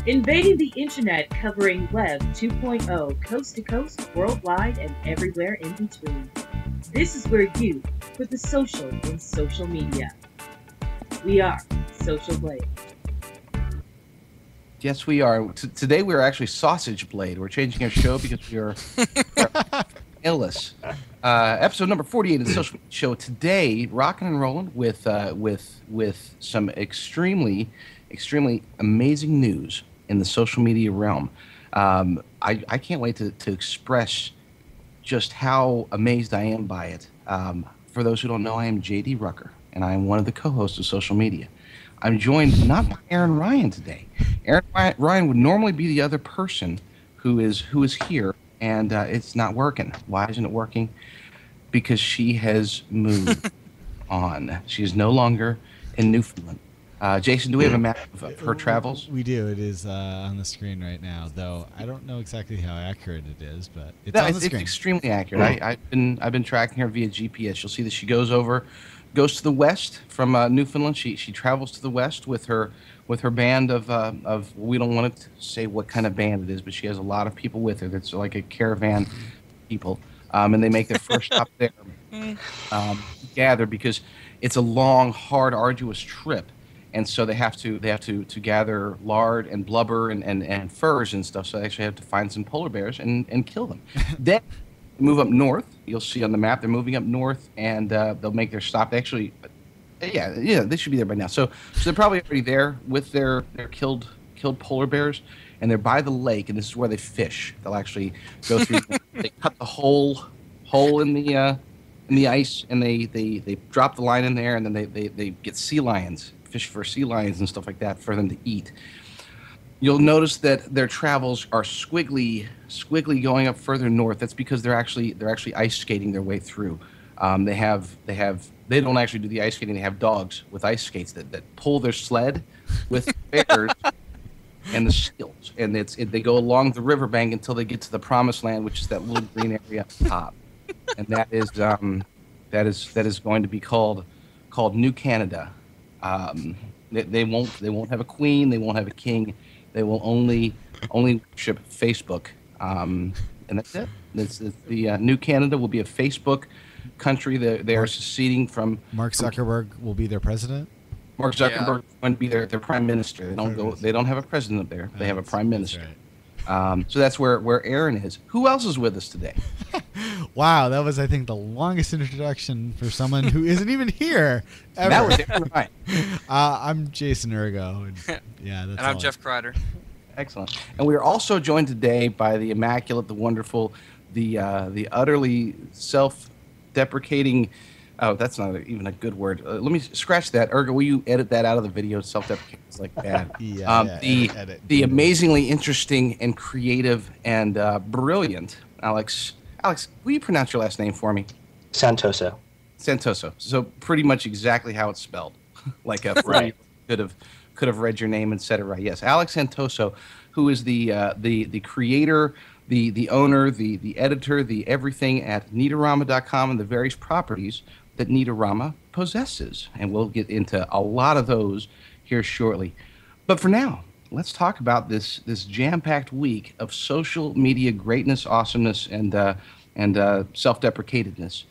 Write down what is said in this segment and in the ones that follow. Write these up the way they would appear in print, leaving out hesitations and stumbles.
Invading the internet, covering Web 2.0, coast to coast, worldwide, and everywhere in between. This is where you put the social in social media. We are Social Blade. Yes, we are. Today we're actually Sausage Blade. We're changing our show because we're illness. Episode number 48 of the Social Media Show. Today, rocking and rolling with some extremely amazing news in the social media realm. I can't wait to express just how amazed I am by it. For those who don't know, I am JD Rucker, and I am one of the co-hosts of Social Media. I'm joined not by Aaron Ryan today. Aaron Ryan would normally be the other person who is here, and it's not working. Why isn't it working? Because she has moved on. She is no longer in Newfoundland. Jason, do we have a map of her travels? We do. It is on the screen right now, though I don't know exactly how accurate it is, but it's on the screen. It's extremely accurate. I've been tracking her via GPS. You'll see that she goes to the west from Newfoundland. She travels to the west with her band of we don't want to say what kind of band it is, but she has a lot of people with her. That's like a caravan of people, and they make their first stop there, gather because it's a long, hard, arduous trip. And so they have to gather lard and blubber and furs and stuff. So they actually have to find some polar bears and kill them. Then move up north. You'll see on the map they're moving up north, and they'll make their stop. Actually, yeah, they should be there by now. So they're probably already there with their killed polar bears, and they're by the lake, and this is where they fish. They'll actually go through. They cut the hole in the ice, and they drop the line in there, and then they get sea lions. Fish for sea lions and stuff like that for them to eat. You'll notice that their travels are squiggly going up further north. That's because they're actually ice skating their way through. They don't actually do the ice skating. They have dogs with ice skates that pull their sled with bears and the seals, and they go along the riverbank until they get to the promised land, which is that little green area up top, and that is going to be called New Canada. They won't have a queen. They won't have a king. They will only worship Facebook, and that's it. The New Canada will be a Facebook country. They are seceding from. Mark Zuckerberg will be their president. Mark Zuckerberg is going to be their prime minister. They don't have a president up there. They have a prime minister. Right. So that's where Aaron is. Who else is with us today? Wow, that was, I think, the longest introduction for someone who isn't even here ever. That was Aaron Ryan. I'm Jason Ergo. And I'm Jeff Kreider. Excellent. And we are also joined today by the immaculate, the wonderful, the utterly self-deprecating. Oh, that's not even a good word. Let me scratch that. Ergo, will you edit that out of the video? Self-deprecating is like bad. Edit. The amazingly interesting and creative and brilliant Alex. Alex, will you pronounce your last name for me? Santoso. So pretty much exactly how it's spelled. Like a right. could have read your name and said it right. Yes, Alex Santoso, who is the creator, the owner, the editor, the everything at Neatorama.com and the various properties that Neatorama possesses. And we'll get into a lot of those here shortly. But for now, let's talk about this jam-packed week of social media greatness, awesomeness, and self-deprecatedness.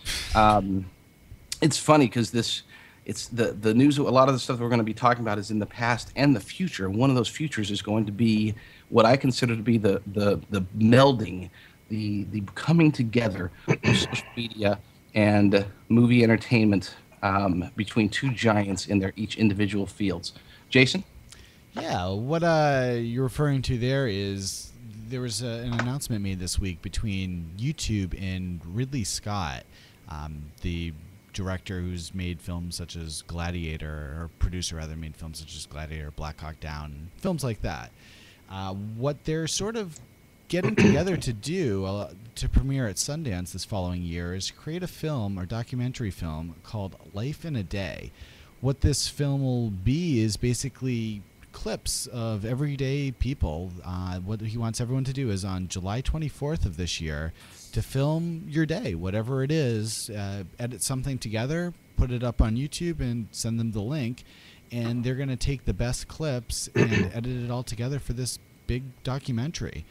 It's funny because it's the news. A lot of the stuff that we're going to be talking about is in the past and the future. One of those futures is going to be what I consider to be the melding, the coming together of social media and movie entertainment between two giants in their each individual fields. Jason? Yeah, what you're referring to there is there was an announcement made this week between YouTube and Ridley Scott, the director who's made films such as Gladiator, or producer rather, made films such as Gladiator, Black Hawk Down, films like that. What they're sort of getting together to do to premiere at Sundance this following year is create a film or documentary film called Life in a Day. What this film will be is basically clips of everyday people. What he wants everyone to do is on July 24th of this year to film your day, whatever it is, edit something together, put it up on YouTube and send them the link. and they're going to take the best clips and edit it all together for this big documentary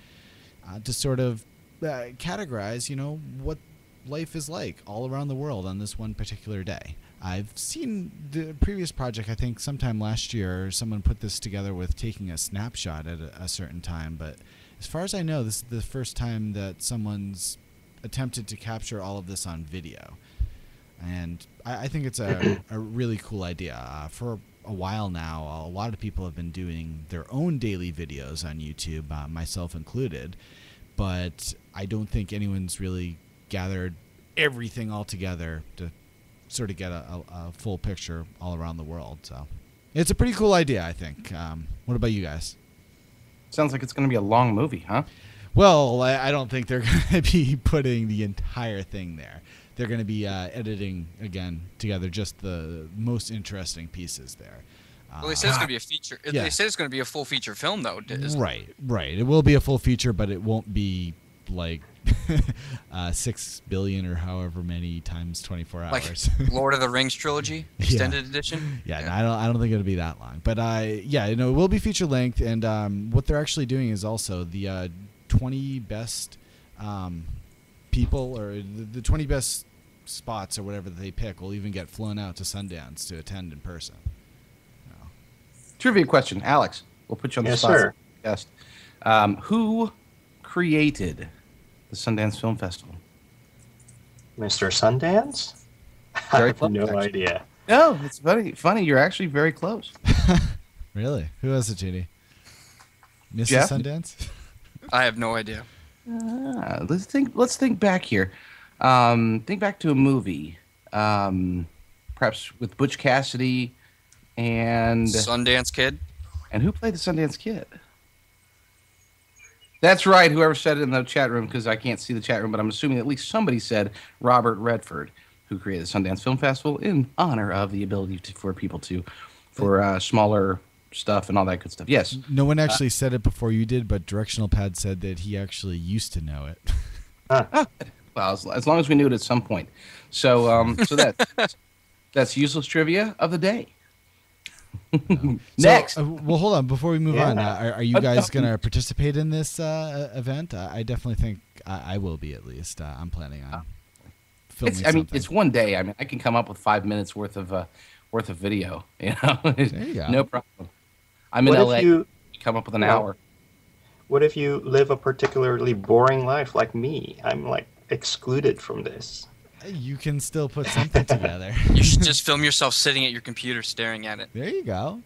to sort of categorize, what life is like all around the world on this one particular day. I've seen the previous project, I think sometime last year, someone put this together with taking a snapshot at a certain time, but as far as I know, this is the first time that someone's attempted to capture all of this on video. And I think it's a really cool idea. For a while now, a lot of people have been doing their own daily videos on YouTube, myself included, but I don't think anyone's really gathered everything all together to sort of get a full picture all around the world. So it's a pretty cool idea, I think. What about you guys? Sounds like it's going to be a long movie, huh? Well, I don't think they're going to be putting the entire thing there. They're going to be editing, again, together just the most interesting pieces there. Well, they said it's going to be a feature. Yeah. They said it's going to be a full feature film, though. Right. It will be a full feature, but it won't be like 6 billion or however many times 24 hours. Like Lord of the Rings trilogy extended edition. Yeah, no, I don't think it'll be that long. But it will be feature length, and what they're actually doing is also the 20 best people, or the 20 best spots or whatever that they pick will even get flown out to Sundance to attend in person. Trivia question, Alex. We'll put you on the spot. Sir. Yes. Who created the Sundance Film Festival? Mr. Sundance? I Very have close, no actually. idea. No, it's funny. You're actually very close. Really? Who has it, JD? Mrs. Jeff? Sundance? I have no idea. Let's think back here. Think back to a movie, perhaps with Butch Cassidy and Sundance Kid. And who played the Sundance Kid? That's right. Whoever said it in the chat room, because I can't see the chat room, but I'm assuming at least somebody said Robert Redford, who created the Sundance Film Festival in honor of the ability for people to, for smaller stuff and all that good stuff. Yes. No one actually said it before you did, but Directional Pad said that he actually used to know it. Well, as long as we knew it at some point. So, that's useless trivia of the day. Next. Well, hold on. Before we move on, are you guys going to participate in this event? I definitely think I will be, at least. I'm planning on filming something. It's one day. I mean, I can come up with 5 minutes worth of video. You know, There you go. No problem. I'm in LA. You come up with an hour. What if you live a particularly boring life like me? I'm like excluded from this. You can still put something together. You should just film yourself sitting at your computer staring at it. There you go.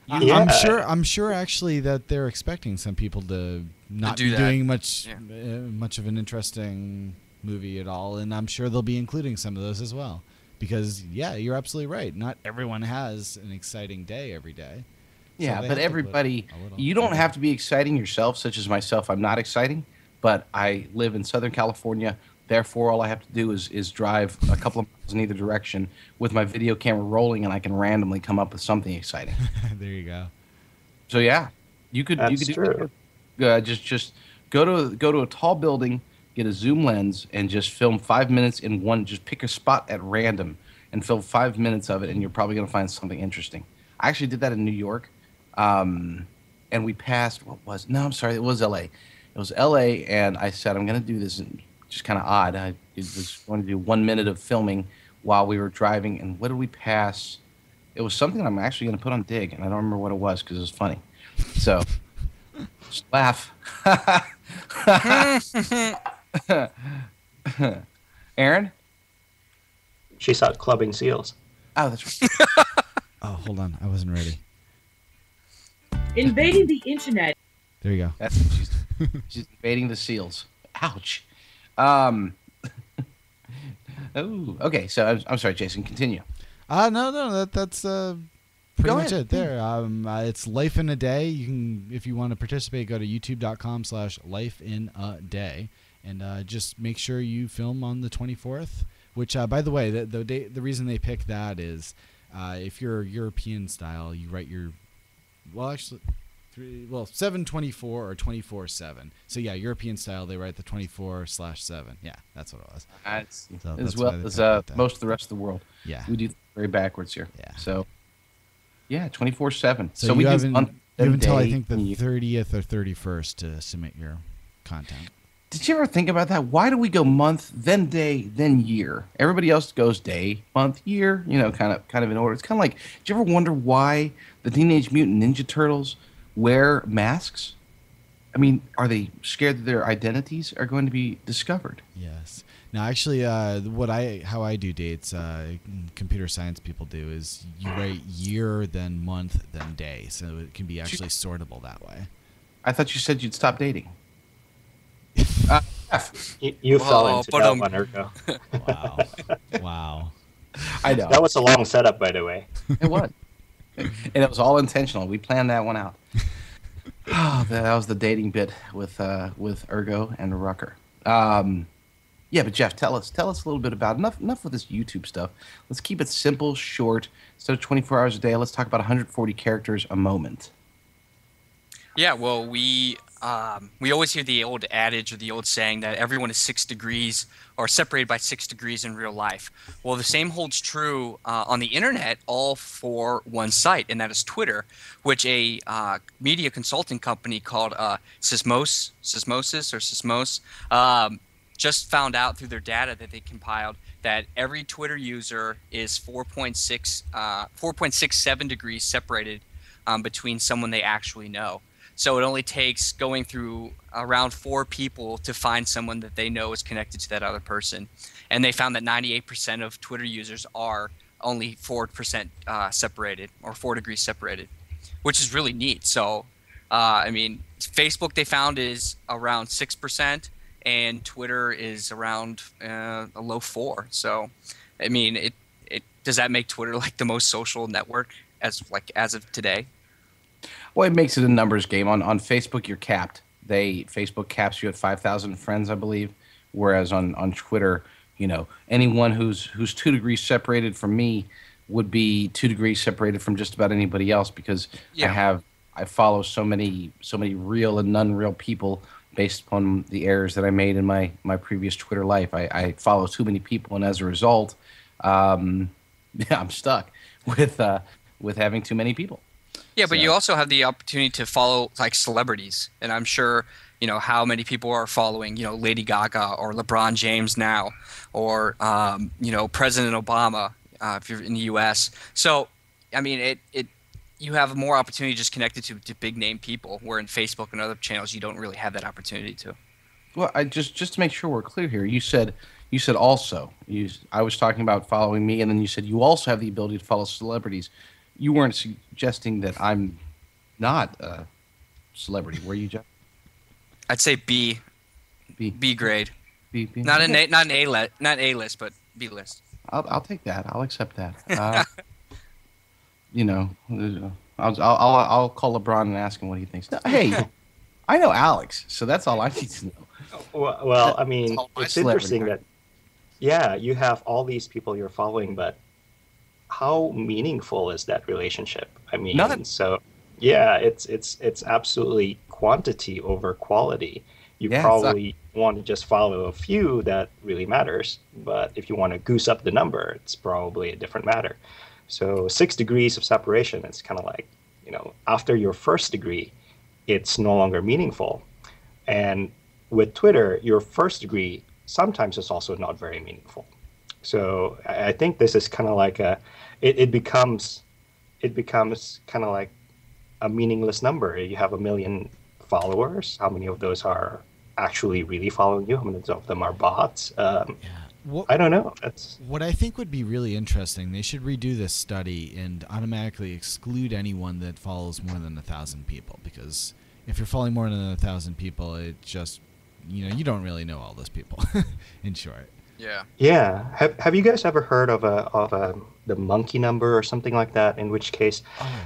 Yeah. I'm sure actually that they're expecting some people to not do be that. doing much of an interesting movie at all, and I'm sure they'll be including some of those as well. Because you're absolutely right. Not everyone has an exciting day every day. Yeah, So but they have to put everybody, a little- you don't have to be exciting yourself, such as myself. I'm not exciting, but I live in Southern California. Therefore, all I have to do is drive a couple of miles in either direction with my video camera rolling, and I can randomly come up with something exciting. There you go. So yeah, you could That's do true. just go to a tall building, get a zoom lens, and just film 5 minutes in one. Just pick a spot at random and film 5 minutes of it, and you're probably gonna find something interesting. I actually did that in New York, and we passed. It was LA. It was LA, and I said I'm gonna do this. And just kind of odd. I was going to do 1 minute of filming while we were driving, and what did we pass? It was something I'm actually going to put on Dig, and I don't remember what it was because it was funny. So, just laugh. Aaron? She saw clubbing seals. Oh, that's right. Oh, hold on. I wasn't ready. Invading the internet. There you go. That's she's invading the seals. Ouch. Oh, okay. So I'm sorry, Jason. Continue. No, that's pretty Go much ahead. it there. It's Life in a Day. You can, if you want to participate, go to youtube.com/lifeinaday, and just make sure you film on the 24th. Which, by the way, the reason they pick that is if you're European style, you write your 724 or 24/7. So yeah, European style, they write the 24/7. Yeah, that's what it was. As well as most of the rest of the world. Yeah. We do very backwards here. Yeah. So Yeah, 24/7. So we you do haven't month, you have until I day, think the and year. 30th or 31st to submit your content. Did you ever think about that? Why do we go month, then day, then year? Everybody else goes day, month, year. Kind of in order. It's kind of like. Did you ever wonder why the Teenage Mutant Ninja Turtles wear masks? I mean, are they scared that their identities are going to be discovered? Yes. Now, actually, how I do dates, computer science people do is you write year, then month, then day, so it can be actually sortable that way. I thought you said you'd stop dating. F. You fell into that one, Ergo. Wow. Wow. I know. That was a long setup, by the way. It was. And it was all intentional. We planned that one out. Oh, that was the dating bit with Ergo and Rucker. Yeah, but Jeff, tell us a little bit about enough with this YouTube stuff. Let's keep it simple, short. Instead of 24 hours a day, let's talk about 140 characters a moment. Yeah, well, we always hear the old adage or the old saying that everyone is 6 degrees or separated by 6 degrees in real life. Well, the same holds true on the internet, all for one site, and that is Twitter, which a media consulting company called Sysmos just found out through their data that they compiled that every Twitter user is 4.67 degrees separated between someone they actually know. So it only takes going through around 4 people to find someone that they know is connected to that other person. And they found that 98% of Twitter users are only 4% separated, or 4 degrees separated, which is really neat. So, I mean, Facebook they found is around 6%, and Twitter is around a low 4. So, I mean, it does that make Twitter like the most social network as of today? Well, it makes it a numbers game. On Facebook, you're capped. Facebook caps you at 5,000 friends, I believe. Whereas on Twitter, anyone who's 2 degrees separated from me would be 2 degrees separated from just about anybody else, because I follow so many real and non-real people based upon the errors that I made in my previous Twitter life. I follow too many people, and as a result, I'm stuck with having too many people. Yeah, but you also have the opportunity to follow like celebrities, and I'm sure how many people are following Lady Gaga or LeBron James now, or President Obama if you're in the U.S. So, I mean, you have more opportunity just connected to big name people, where in Facebook and other channels you don't really have that opportunity to. Well, I just to make sure we're clear here, you said also. I was talking about following me, and then you said you also have the ability to follow celebrities. You weren't suggesting that I'm not a celebrity, were you, Jeff? I'd say B grade. B. Not an A list, but B list. I'll take that. I'll accept that. I'll call LeBron and ask him what he thinks. No, hey, I know Alex, so that's all I need to know. Well, I mean, it's interesting that, you have all these people you're following, but how meaningful is that relationship? I mean, None. So it's absolutely quantity over quality. You probably want to just follow a few that really matters, but if you want to goose up the number, it's probably a different matter. So 6 degrees of separation, it's kind of like, after your first degree, it's no longer meaningful. And with Twitter, your first degree sometimes is also not very meaningful. So I think this is kind of like it becomes kind of like a meaningless number. You have 1 million followers. How many of those are actually really following you? How many of them are bots? I don't know. What I think would be really interesting, they should redo this study and automatically exclude anyone that follows more than 1,000 people, because if you're following more than 1,000 people, it just, you don't really know all those people, in short. Yeah. Yeah. Have you guys ever heard of the monkey number or something like that? In which case,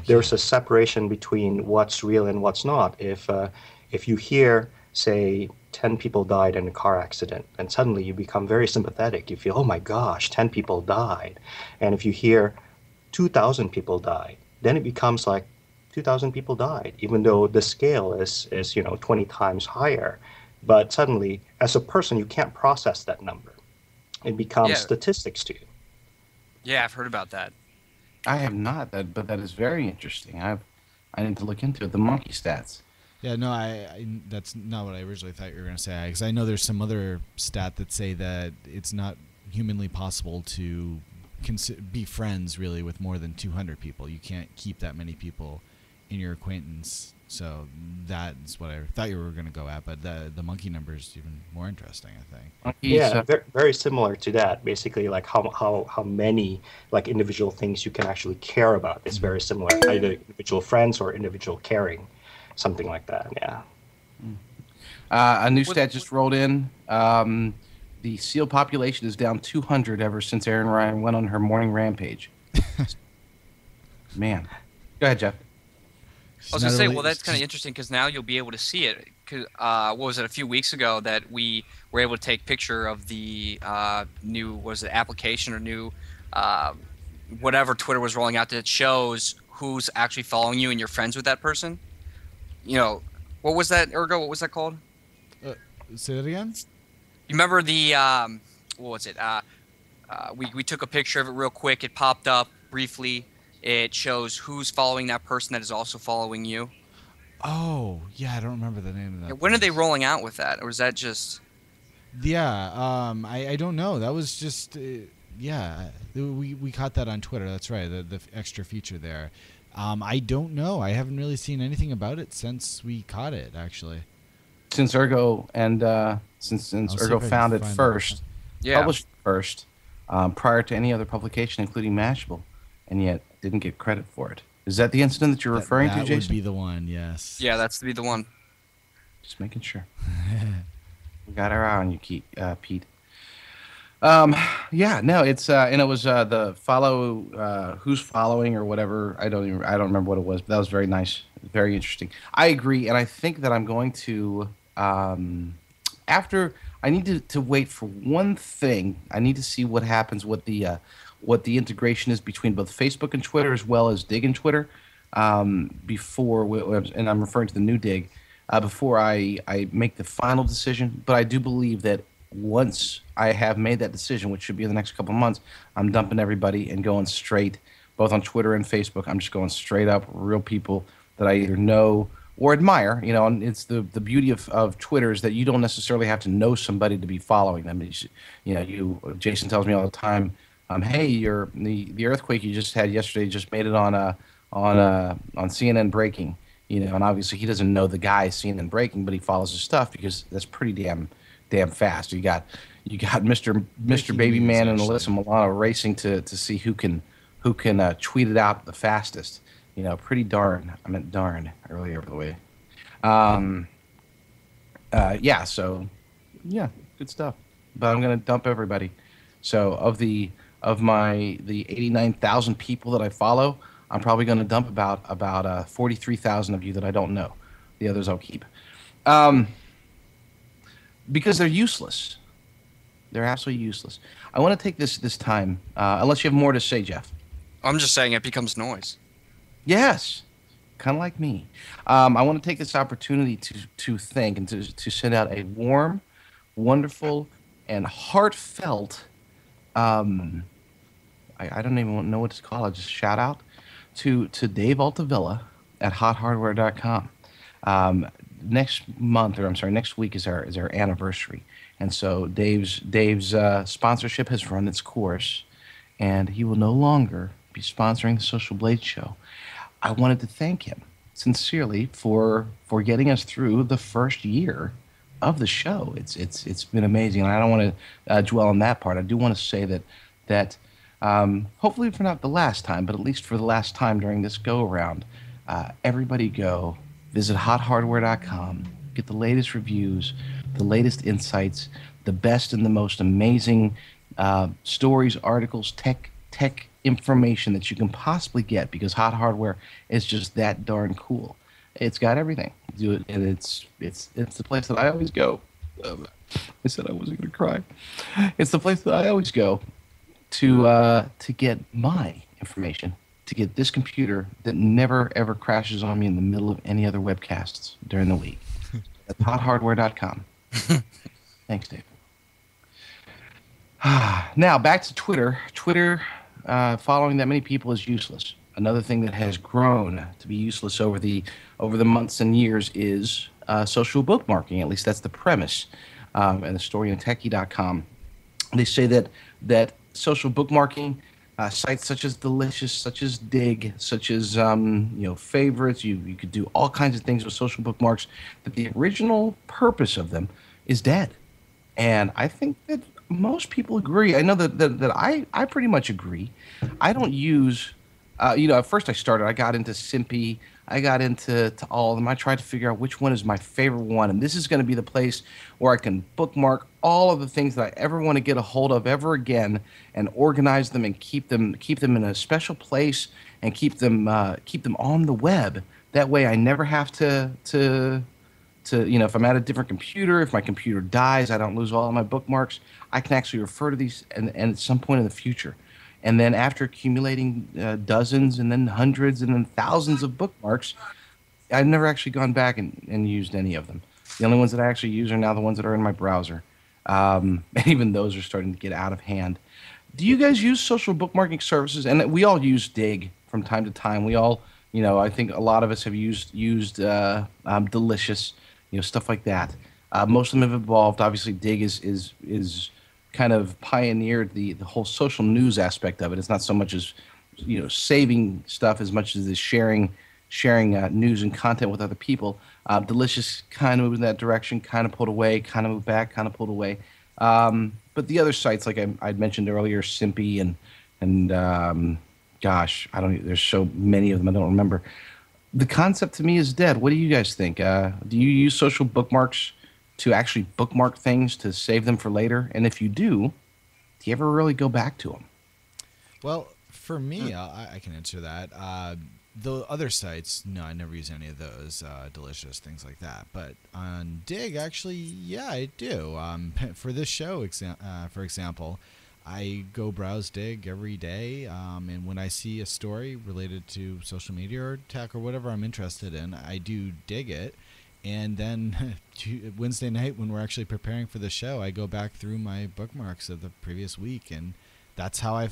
there's a separation between what's real and what's not. If you hear, say, 10 people died in a car accident, and suddenly you become very sympathetic. You feel, oh my gosh, 10 people died. And if you hear 2,000 people died, then it becomes like 2,000 people died, even though the scale is 20 times higher. But suddenly, as a person, you can't process that number. It becomes statistics to you. Yeah, I've heard about that. I have not, but that is very interesting. I need to look into it. The monkey stats. Yeah, no, that's not what I originally thought you were going to say. Because I know there's some other stat that say that it's not humanly possible to be friends really with more than 200 people. You can't keep that many people in your acquaintance. So that's what I thought you were going to go at. But the monkey number is even more interesting, I think. Yeah, very, very similar to that. Basically, like how many like individual things you can actually care about is very similar. Either individual friends or individual caring, something like that. Yeah. A new stat just rolled in. The seal population is down 200 ever since Erin Ryan went on her morning rampage. Man. Go ahead, Jeff. I was going to say, well, that's kind of interesting because now you'll be able to see it. Cause, what was it, a few weeks ago that we were able to take a picture of the new, was it application or new, whatever Twitter was rolling out that shows who's actually following you and you're friends with that person? You know, what was that, Ergo? What was that called? Say that again? You remember the, what was it? We took a picture of it real quick. It popped up briefly. It shows who's following that person that is also following you. Oh, yeah, I don't remember the name of that. When are they rolling out with that? Or is that just... Yeah, I don't know. That was just, yeah, we caught that on Twitter. That's right, the extra feature there. I don't know. I haven't really seen anything about it since we caught it, actually. Since Ergo and since Ergo found it first, published first, prior to any other publication, including Mashable, and yet didn't get credit for it. Is that the incident that you're referring to, Jason? That would be the one, yes. Yeah, that's to be the one. Just making sure. We got our eye on you, Pete. Yeah, no, it's and it was the follow who's following or whatever. I don't remember what it was, but that was very nice, very interesting. I agree, and I think that I'm going to after I need to wait for one thing. I need to see what happens with what the integration is between both Facebook and Twitter, as well as Dig and Twitter, before, and I'm referring to the new Dig, before I make the final decision. But I do believe that once I have made that decision, which should be in the next couple of months, I'm dumping everybody and going straight, both on Twitter and Facebook. I'm just going straight up real people that I either know or admire. You know, and it's the beauty of Twitter is that you don't necessarily have to know somebody to be following them. Jason tells me all the time, hey, the earthquake you just had yesterday just made it on CNN Breaking, you know, and obviously he doesn't know the guy CNN Breaking, but he follows his stuff because that's pretty damn fast. You got Mr. Baby Man and Alyssa Milano racing to see who can tweet it out the fastest. You know, pretty darn. I meant darn earlier, by the way. Yeah. So, yeah, good stuff. But I'm gonna dump everybody. So of the 89,000 people that I follow, I'm probably going to dump about 43,000 of you that I don't know. The others I'll keep, because they're useless. They're absolutely useless. I want to take this time, unless you have more to say, Jeff. I'm just saying it becomes noise. Yes, kind of like me. I want to take this opportunity to thank and to send out a warm, wonderful, and heartfelt. I don't even know what to call it. Just shout out to Dave Altavilla at hothardware.com. Next week is our anniversary, and so Dave's sponsorship has run its course, and he will no longer be sponsoring the Social Blade Show. I wanted to thank him sincerely for getting us through the first year of the show. It's been amazing, and I don't want to dwell on that part. I do want to say that hopefully for not the last time, but at least for the last time during this go-around, everybody go visit hothardware.com, get the latest reviews, the latest insights, the best and the most amazing stories, articles, tech information that you can possibly get, because Hot Hardware is just that darn cool. It's got everything. And it's the place that I always go. I said I wasn't going to cry. It's the place that I always go to get my information, to get this computer that never ever crashes on me in the middle of any other webcasts during the week. That's hothardware.com. Thanks, Dave. Now back to Twitter. Twitter following that many people is useless. Another thing that has grown to be useless over the months and years is social bookmarking. At least that's the premise. And the story on techie.com. They say that social bookmarking sites such as Delicious, such as Dig, such as favorites, you could do all kinds of things with social bookmarks. That the original purpose of them is dead, and I think that most people agree. I know that I pretty much agree. I don't use, at first I got into Simpy. I got into all of them. I tried to figure out which one is my favorite one. And this is going to be the place where I can bookmark all of the things that I ever want to get a hold of ever again and organize them and keep them in a special place and keep them on the web. That way I never have to if I'm at a different computer, if my computer dies, I don't lose all of my bookmarks. I can actually refer to these and at some point in the future. And then after accumulating dozens and then hundreds and then thousands of bookmarks, I've never actually gone back and used any of them. The only ones that I actually use are now the ones that are in my browser. And even those are starting to get out of hand. Do you guys use social bookmarking services? And we all use Dig from time to time. We all, I think a lot of us have used Delicious, stuff like that. Most of them have evolved. Obviously, Dig is kind of pioneered the whole social news aspect of it. It's not so much as saving stuff as much as sharing news and content with other people. Delicious kind of moved in that direction, kind of pulled away, kind of moved back, kind of pulled away. But the other sites, like I'd mentioned earlier, Simpy and gosh, there's so many of them I don't remember. The concept to me is dead. What do you guys think? Do you use social bookmarks to actually bookmark things to save them for later? And if you do you ever really go back to them? Well, for me, I can answer that. The other sites, no, I never use any of those, Delicious, things like that. But on Dig, actually, yeah, I do. For this show, for example, I go browse Dig every day, and when I see a story related to social media or tech or whatever I'm interested in, I do dig it. And then Wednesday night, when we're actually preparing for the show, I go back through my bookmarks of the previous week, and that's how I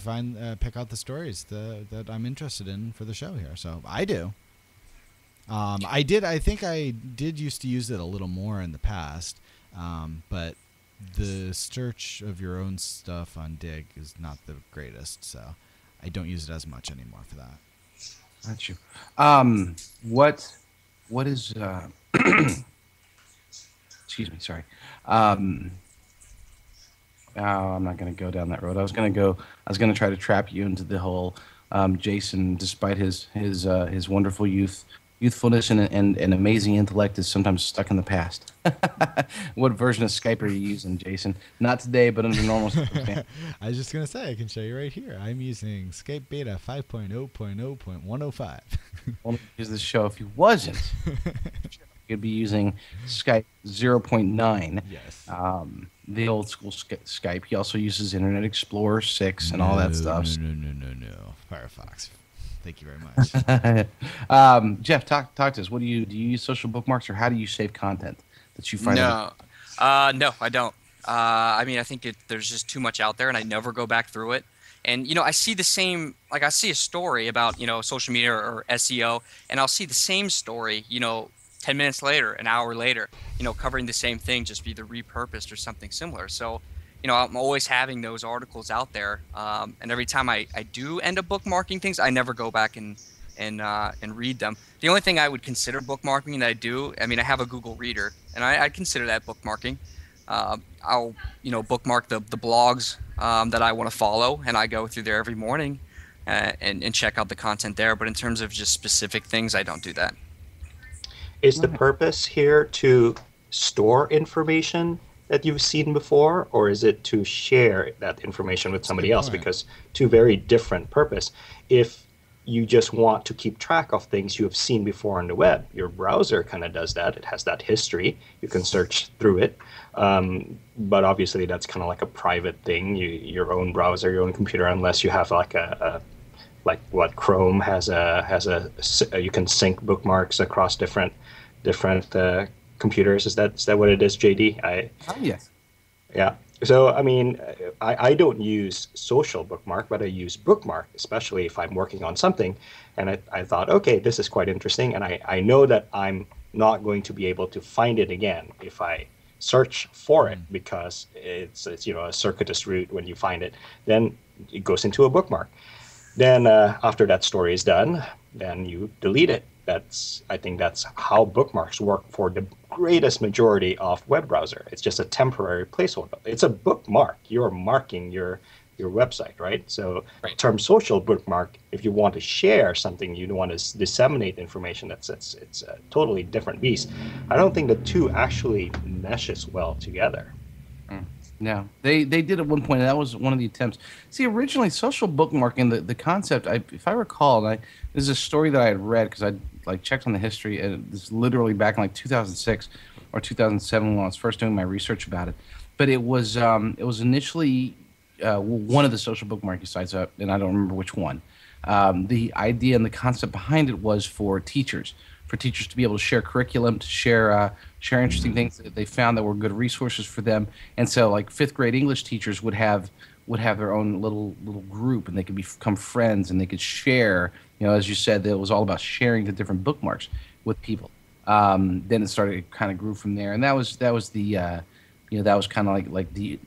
pick out the stories that I'm interested in for the show here. So I do. I think I did used to use it a little more in the past, but the search of your own stuff on Dig is not the greatest, so I don't use it as much anymore for that. Got you. What is excuse me, sorry. I'm not going to go down that road. I was going to try to trap you into the whole Jason, despite his wonderful youthfulness and amazing intellect, is sometimes stuck in the past. What version of Skype are you using, Jason? Not today, but under normal circumstances. I was just going to say, I can show you right here. I'm using Skype Beta 5.0.0.105. Only use this show. If he wasn't, you'd be using Skype 0.9. Yes. The old school Skype. He also uses Internet Explorer 6 and all that stuff. No. Firefox. Thank you very much. Jeff, talk to us. Do you use social bookmarks, or how do you save content that you find? No, I don't. I think there's just too much out there, and I never go back through it. And I see the same. Like I see a story about social media or SEO, and I'll see the same story 10 minutes later, an hour later, covering the same thing, just either repurposed or something similar. So I'm always having those articles out there, and every time I do end up bookmarking things, I never go back and read them. The only thing I would consider bookmarking that I do, I have a Google Reader, and I consider that bookmarking. I'll bookmark the blogs that I want to follow, and I go through there every morning and check out the content there. But in terms of just specific things, I don't do that. Is the purpose here to store information that you've seen before, or is it to share that information with somebody else? Because two very different purpose. If you just want to keep track of things you have seen before on the web, your browser kind of does that. It has that history. You can search through it. But obviously that's kind of like a private thing, your own browser, your own computer, unless you have like like what Chrome has you can sync bookmarks across different computers. Is that what it is, JD? Yes. Yeah. So, I mean, I don't use social bookmark, but I use bookmark, especially if I'm working on something. And I thought, okay, this is quite interesting. And I know that I'm not going to be able to find it again if I search for it because it's you know, a circuitous route when you find it. Then it goes into a bookmark. Then after that story is done, then you delete it. I think that's how bookmarks work for the greatest majority of web browser. It's just a temporary placeholder. It's a bookmark. You're marking your website, right? So Right. term social bookmark, if you want to share something, you want to disseminate information, it's a totally different beast. I don't think the two actually meshes well together. No, they did at one point. And that was one of the attempts. See, originally, social bookmarking, the concept, if I recall, this is a story that I had read because I like checked on the history, and this is literally back in like 2006 or 2007 when I was first doing my research about it. But it was initially one of the social bookmarking sites, and I don't remember which one. The idea and the concept behind it was for teachers to be able to share curriculum, to share interesting things that they found that were good resources for them. And so, like fifth grade English teachers would have their own little group, and they could become friends, and they could share. You know, as you said, it was all about sharing the different bookmarks with people. Then it kind of grew from there, and that was the that was kind of like the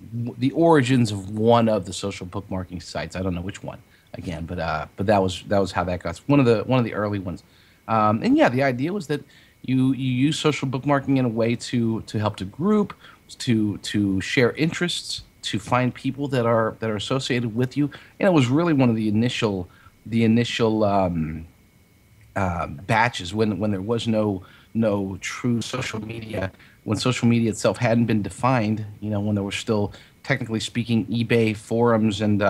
origins of one of the social bookmarking sites. I don't know which one again, but that was how that got. It's one of the early ones. And yeah, the idea was that you use social bookmarking in a way to help to group, to share interests, to find people that are associated with you. And it was really one of the initial batches when there was no true social media, when social media itself hadn't been defined. You know, when there were still, technically speaking, eBay forums and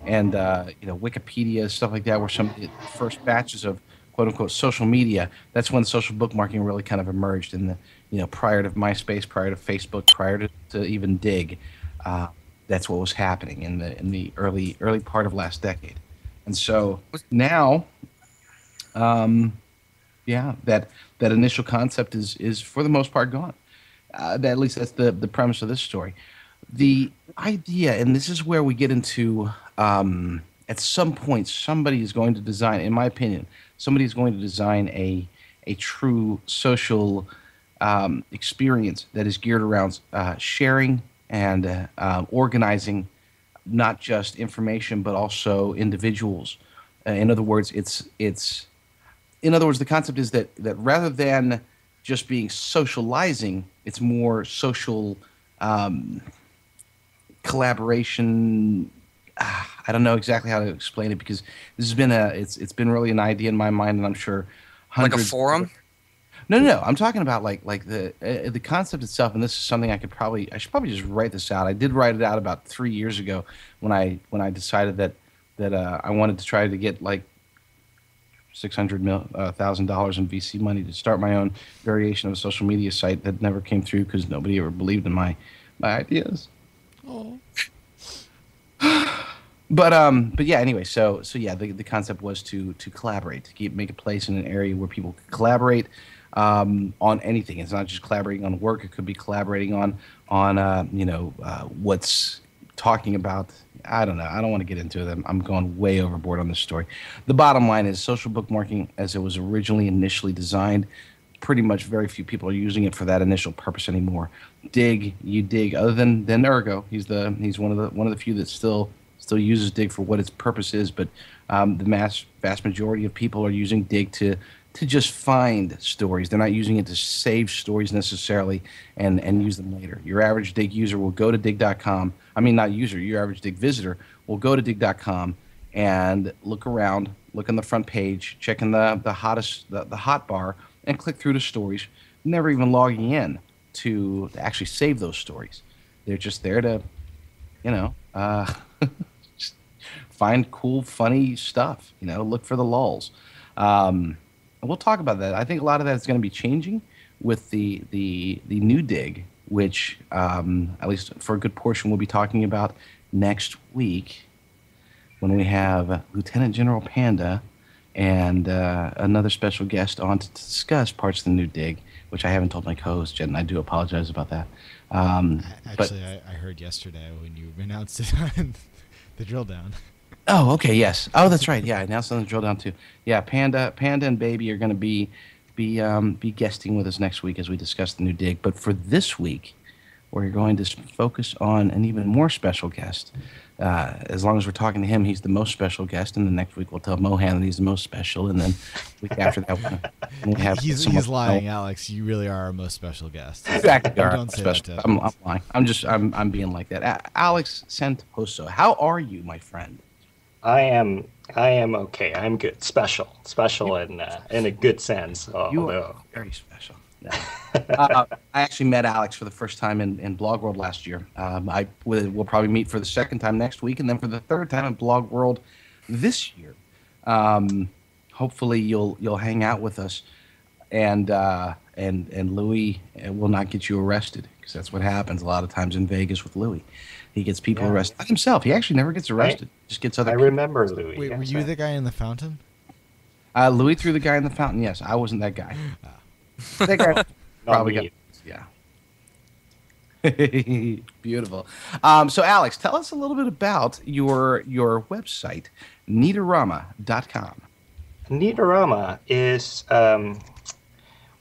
Wikipedia, stuff like that were some of the first batches of quote unquote social media. That's when social bookmarking really kind of emerged in the prior to MySpace, prior to Facebook, prior to even Dig. That's what was happening in the early part of last decade. And so now, that initial concept is for the most part gone. At least that's the premise of this story. The idea, and this is where we get into, at some point, somebody is going to design, in my opinion, somebody is going to design a true social experience that is geared around sharing and organizing not just information but also individuals. In other words, the concept is that rather than just being socializing, it's more social collaboration. I don't know exactly how to explain it because this has been it's been really an idea in my mind, and I'm sure like a forum. No. I'm talking about like the concept itself, and this is something I should probably just write this out. I did write it out about 3 years ago when I decided that I wanted to try to get like $600,000 in VC money to start my own variation of a social media site that never came through because nobody ever believed in my ideas. Oh. But yeah, anyway, so yeah, the concept was to collaborate, to make a place in an area where people could collaborate on anything. It's not just collaborating on work; it could be collaborating on what's talking about. I don't know. I don't want to get into it. I'm going way overboard on this story. The bottom line is social bookmarking, as it was originally initially designed, pretty much very few people are using it for that initial purpose anymore. Dig, other than Ergo, he's one of the few that still uses Dig for what its purpose is, but the vast majority of people are using Dig to just find stories. They're not using it to save stories necessarily and use them later. Your average Dig user will go to dig.com. I mean, not user, your average Dig visitor will go to dig.com and look around, look on the front page, check in the hot bar, and click through the stories, never even logging in to actually save those stories. They're just there to, just find cool, funny stuff, look for the lulls. We'll talk about that. I think a lot of that is going to be changing with the new Dig, which at least for a good portion we'll be talking about next week when we have Lieutenant General Panda and another special guest on to discuss parts of the new Dig which I haven't told my co-host yet, and I do apologize about that. Actually, I heard yesterday when you announced it on the drill down. Oh, okay, yes. Oh, that's right. Yeah, I announced on the drill down too. Yeah, Panda and Baby are going to be guesting with us next week as we discuss the new dig. But for this week, we're going to focus on an even more special guest. As long as we're talking to him, he's the most special guest, and the next week we'll tell Mohan that he's the most special, and then the week after that we have. He's lying, Alex. You really are our most special guest. Exactly. Don't say special. that. I'm lying. I'm being like that. Alex Santoso, how are you, my friend? I am okay. I'm good. Special in a good sense. You are very special. I actually met Alex for the first time in Blog World last year. We'll probably meet for the second time next week, and then for the third time in Blog World this year. Hopefully you'll hang out with us, and Louis will not get you arrested, because that's what happens a lot of times in Vegas with Louis. He gets people arrested. Not himself. He actually never gets arrested. Just gets other people. Remember Louis. Wait, were you the guy in the fountain? Louis threw the guy in the fountain. Yes, I wasn't that guy. That guy probably got. Yeah. Beautiful. So, Alex, tell us a little bit about your website, Neatorama.com. Neatorama is,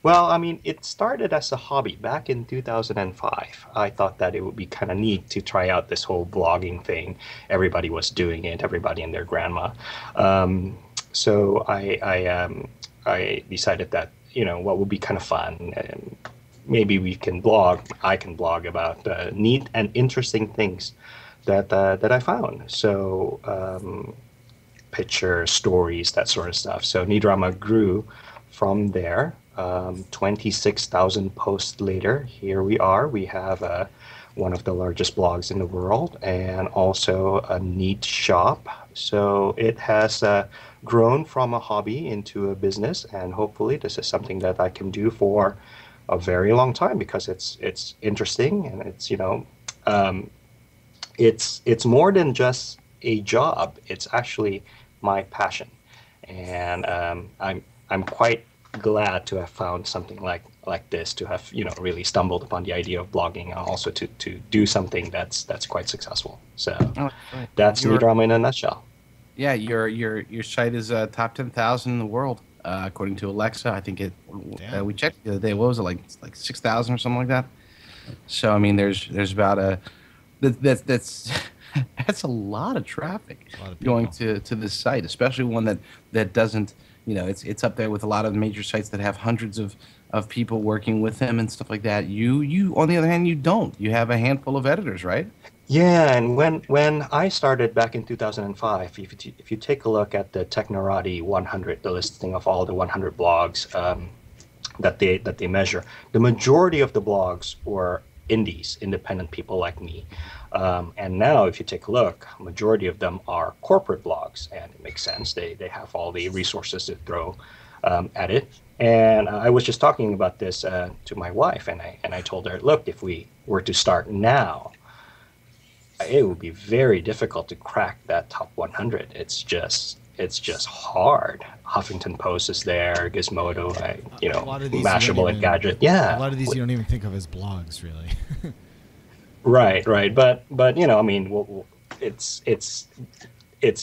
well, I mean, it started as a hobby back in 2005. I thought that it would be kind of neat to try out this whole blogging thing. Everybody was doing it, everybody and their grandma. So I decided that, what would be kind of fun, and maybe I can blog about neat and interesting things that I found. So pictures, stories, that sort of stuff. So Neatorama grew from there. 26,000 posts later, here we are. We have one of the largest blogs in the world, and also a neat shop. So it has grown from a hobby into a business, and hopefully this is something that I can do for a very long time, because it's interesting, and it's more than just a job. It's actually my passion, and I'm quite glad to have found something like this, to have really stumbled upon the idea of blogging, and also to do something that's quite successful. So that's Neatorama in a nutshell. Yeah, your site is top 10,000 in the world according to Alexa. I think we checked the other day. What was it, like 6,000 or something like that? So I mean, there's about that's that's a lot of traffic going to this site, especially one that doesn't. It's up there with a lot of major sites that have hundreds of people working with them and stuff like that. You on the other hand, you don't. You have a handful of editors, right? Yeah, and when I started back in 2005, if you take a look at the Technorati 100, the listing of all the 100 blogs that they measure, the majority of the blogs were indies, independent people like me. And now, if you take a look, majority of them are corporate blogs, and it makes sense. They have all the resources to throw at it. And I was just talking about this to my wife, and I told her, look, if we were to start now, it would be very difficult to crack that top 100. It's just hard. Huffington Post is there, Gizmodo, Mashable and Gadget. Yeah, a lot of these you don't even think of as blogs, really. Right. But I mean, it's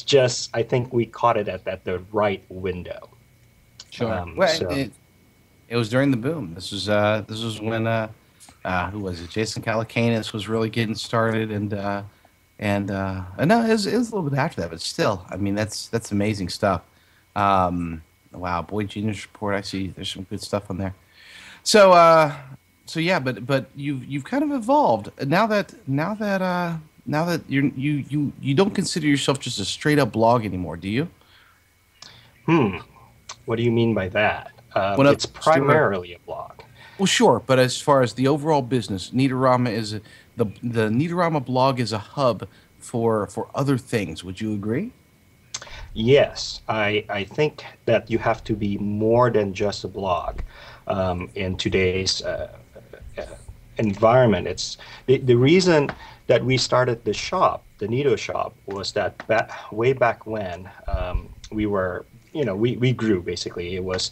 just, I think we caught it at the right window. Sure. It was during the boom. This was when who was it? Jason Calacanis was really getting started, and no, it was a little bit after that, but still, I mean, that's amazing stuff. Wow, Boy Genius Report. I see there's some good stuff on there. So yeah, but you've kind of evolved now that you don't consider yourself just a straight up blog anymore, do you? What do you mean by that? It's primarily a blog. Well, sure, but as far as the overall business, Neatorama is the Neatorama blog is a hub for other things. Would you agree? Yes, I think that you have to be more than just a blog in today's environment. It's the reason that we started the shop, the Neato shop, was that way back when we were, we grew basically. It was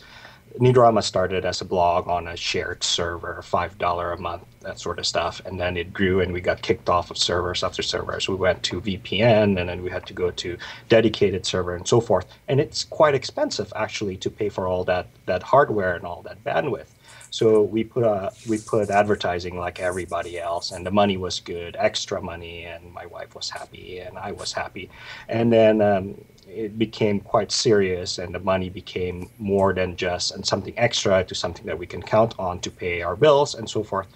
Neatrama started as a blog on a shared server, $5 a month, that sort of stuff. And then it grew and we got kicked off of servers after servers. We went to VPN and then we had to go to dedicated server and so forth. And it's quite expensive actually to pay for all that hardware and all that bandwidth. So we put advertising like everybody else, and the money was good, extra money, and my wife was happy, and I was happy. And then it became quite serious, and the money became more than just and something extra to something that we can count on to pay our bills and so forth.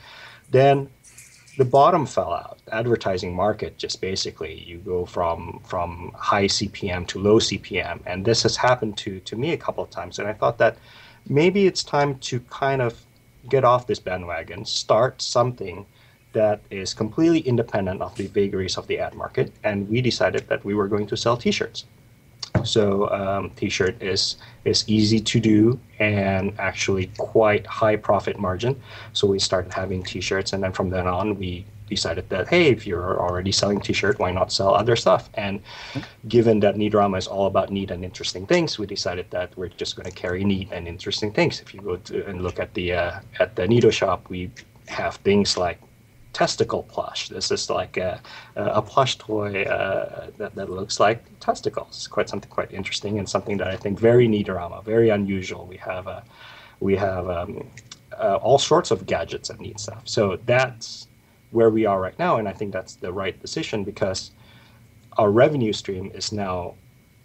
Then the bottom fell out. The advertising market just basically you go from high CPM to low CPM, and this has happened to me a couple of times. And I thought that maybe it's time to kind of get off this bandwagon, start something that is completely independent of the vagaries of the ad market. And we decided that we were going to sell T-shirts. So T-shirt is easy to do and actually quite high profit margin. So we started having T-shirts, and then from then on we decided that, hey, if you're already selling T-shirt, why not sell other stuff? And given that Neatrama is all about neat and interesting things, we decided that we're just going to carry neat and interesting things. If you go to and look at the Neato shop, we have things like testicle plush. This is like a plush toy that looks like testicles. It's something quite interesting and something that I think very Neatrama, very unusual. We have all sorts of gadgets and neat stuff. So that's where we are right now, and I think that's the right decision because our revenue stream is now,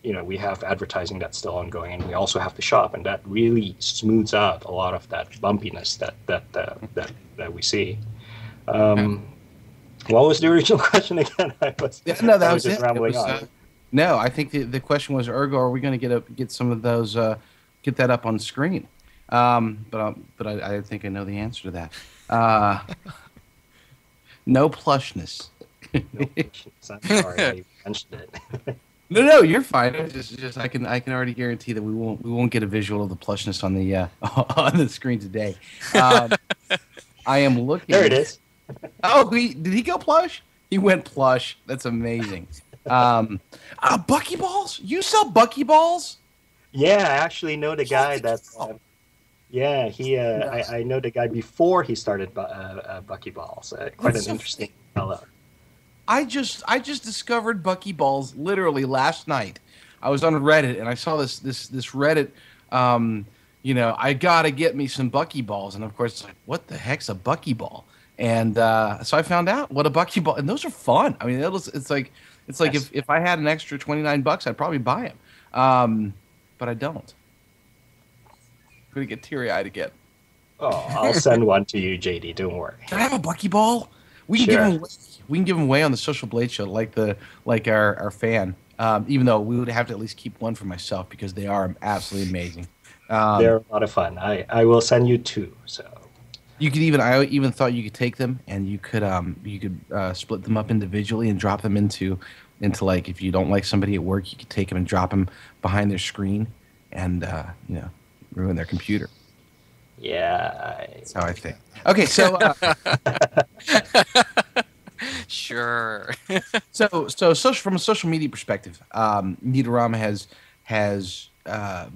we have advertising that's still ongoing, and we also have the shop, and that really smooths out a lot of that bumpiness that we see. What was the original question again? I was just rambling on. No, I think the question was, Ergo, are we going to get some of those, get that up on screen? But I think I know the answer to that. No plushness. No plushness. I'm sorry I mentioned it. No, you're fine. It's just I can already guarantee that we won't get a visual of the plushness on the on the screen today. I am looking. There it is. Oh, did he go plush? He went plush. That's amazing. Buckyballs? You sell Buckyballs? Yeah, I actually know the guy that. Yeah, I know the guy before he started Buckyballs. Quite an interesting fellow. I just discovered Buckyballs literally last night. I was on Reddit and I saw this Reddit. I gotta get me some Buckyballs, and of course it's like, what the heck's a Buckyball? And so I found out what a Buckyball, and those are fun. I mean, it's like yes. if I had an extra $29, I'd probably buy them, but I don't. I'm gonna get teary-eyed again. Oh, I'll send one to you, JD. Don't worry. Can I have a Buckyball? We can give them away. We can give them away on the Social Blade Show, like our fan. Even though we would have to at least keep one for myself because they are absolutely amazing. They're a lot of fun. I will send you two. So you could I even thought you could take them and you could split them up individually and drop them into like, if you don't like somebody at work, you could take them and drop them behind their screen and ruin their computer. Yeah, that's how I think. Okay, so sure. so from a social media perspective, Neatrama has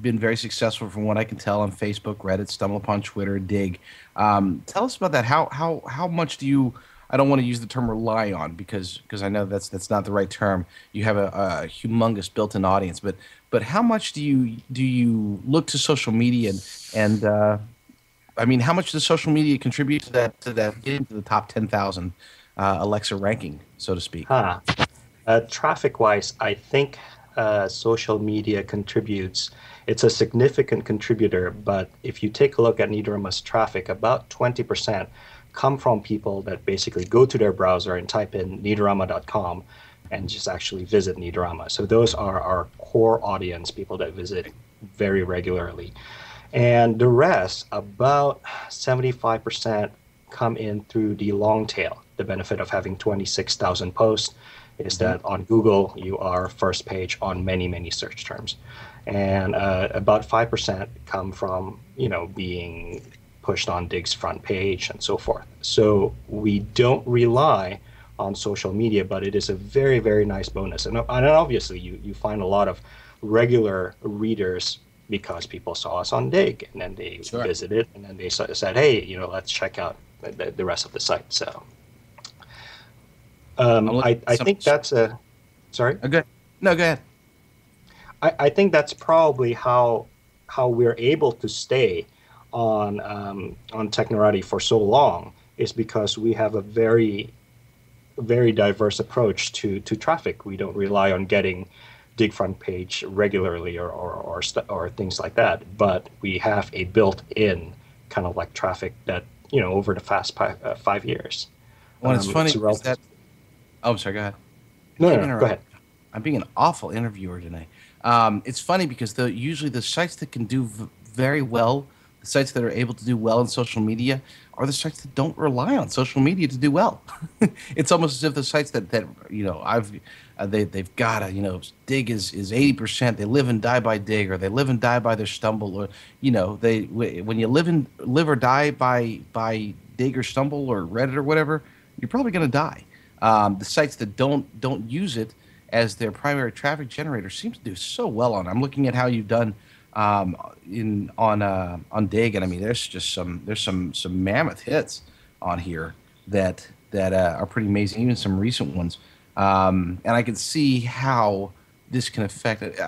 been very successful from what I can tell on Facebook, Reddit, StumbleUpon, Twitter, Dig. Tell us about that. How much do you? I don't want to use the term rely on because I know that's not the right term. You have a humongous built-in audience, but how much do you look to social media and I mean, how much does social media contribute to that getting to the top 10,000 Alexa ranking, so to speak? Traffic-wise, I think social media contributes. It's a significant contributor, but if you take a look at Neatrama's traffic, about 20% come from people that basically go to their browser and type in neatrama.com and just actually visit Neatrama. So those are our core audience, people that visit very regularly. And the rest, about 75%, come in through the long tail. The benefit of having 26,000 posts is that on Google, you are first page on many, many search terms. And about 5% come from, being pushed on Dig's front page and so forth. So we don't rely on social media, but it is a very, very nice bonus. And obviously, you find a lot of regular readers because people saw us on Dig, and then they visited, and then they said, hey, let's check out the rest of the site. So I think that's a... Sorry? Okay. No, go ahead. I think that's probably how we're able to stay on Technorati for so long, is because we have a very, very diverse approach to traffic. We don't rely on getting Dig front page regularly or things like that, but we have a built-in kind of like traffic that over the past 5 years. Well, it's funny is that. Oh, I'm sorry. Go ahead. No, go ahead. I'm being an awful interviewer today. It's funny because usually the sites that can do very well, the sites that are able to do well in social media, are the sites that don't rely on social media to do well. It's almost as if the sites that they've got to, Dig is 80%. They live and die by Dig, or they live and die by their Stumble, or when you live or die by Dig or Stumble or Reddit or whatever, you're probably going to die. The sites that don't use it as their primary traffic generator seem to do so well on. I'm looking at how you've done on Dig, and I mean there's some mammoth hits on here that are pretty amazing, even some recent ones. And I can see how this can affect it.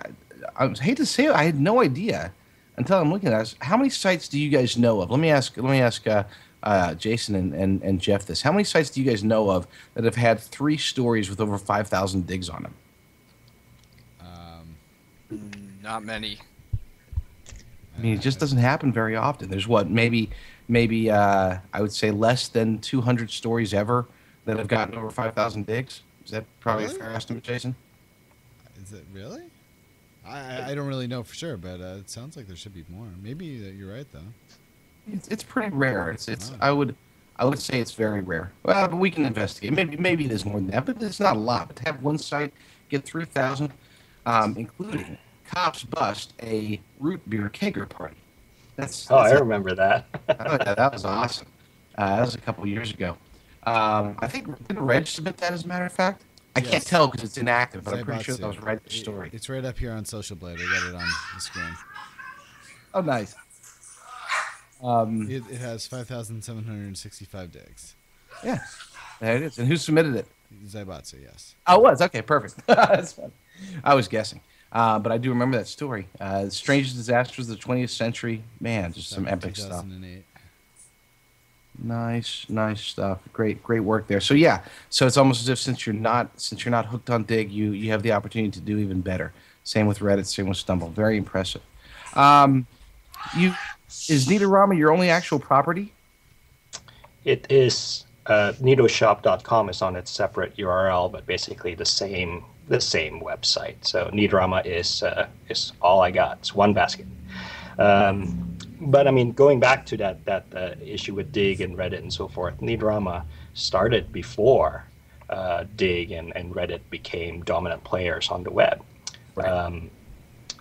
I hate to say it, I had no idea until I'm looking at this. How many sites do you guys know of? Let me ask Jason and Jeff this. How many sites do you guys know of that have had 3 stories with over 5,000 digs on them? Not many. I mean, it just doesn't happen very often. There's maybe I would say less than 200 stories ever that have gotten over 5,000 digs. Is that probably a fair estimate, Jason? Is it really? I don't really know for sure, but it sounds like there should be more. Maybe you're right though. It's pretty rare. It's I would say it's very rare. Well, but we can investigate. Maybe it is more than that, but it's not a lot. But to have one site get 3,000, including cops bust a root beer kegger party. I remember that. Oh, yeah, that was awesome. That was a couple of years ago. I think did Reg submit that as a matter of fact? I can't tell because it's inactive, but I'm pretty sure that was right in the story. It's right up here on Social Blade. I got it on the screen. Oh, nice. It has 5,765 digs. Yeah, there it is. And who submitted it? Zaibatsu, yes. Oh, it was? Okay, perfect. That's fun. I was guessing. But I do remember that story. The strangest disasters of the 20th century. Man, just some epic stuff. 2008. Nice stuff. Great work there. So yeah, so it's almost as if since you're not hooked on Dig, you have the opportunity to do even better. Same with Reddit, same with Stumble. Very impressive. Is Neatorama your only actual property? It is. Neatoshop.com is on its separate URL, but basically the same website. So Neatorama is all I got. It's one basket. But I mean, going back to that issue with Dig and Reddit and so forth, Neatorama started before Dig and Reddit became dominant players on the web. Right.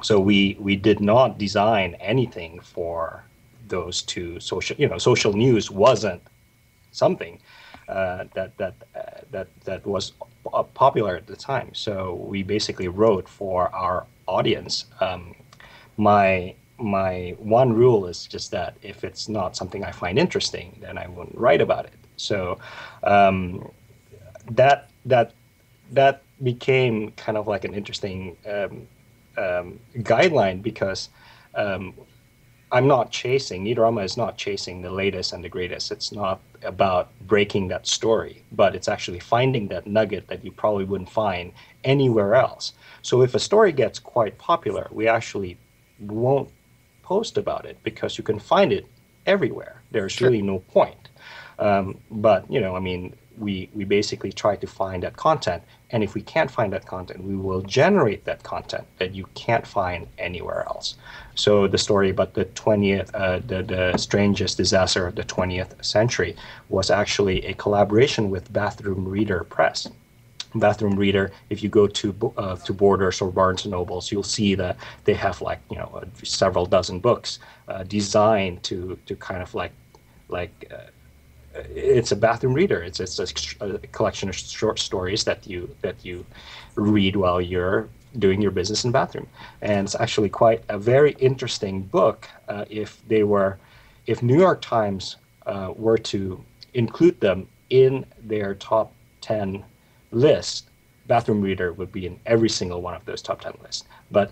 So we did not design anything for those two social news wasn't something that was popular at the time. So we basically wrote for our audience. My one rule is just that if it's not something I find interesting, then I won't write about it. So that became kind of like an interesting guideline, because Neatorama is not chasing the latest and the greatest. It's not about breaking that story, but it's actually finding that nugget that you probably wouldn't find anywhere else. So if a story gets quite popular, we actually won't post about it because you can find it everywhere. There's really no point. But we basically try to find that content, and if we can't find that content, we will generate that content that you can't find anywhere else. So the story about the strangest disaster of the 20th century was actually a collaboration with Bathroom Reader Press. Bathroom Reader, if you go to Borders or Barnes and Nobles, you'll see that they have several dozen books designed to kind of it's a bathroom reader. It's a collection of short stories that you read while you're doing your business in the bathroom. And it's actually quite a very interesting book. If New York Times were to include them in their top 10 list, Bathroom Reader would be in every single one of those top 10 lists. But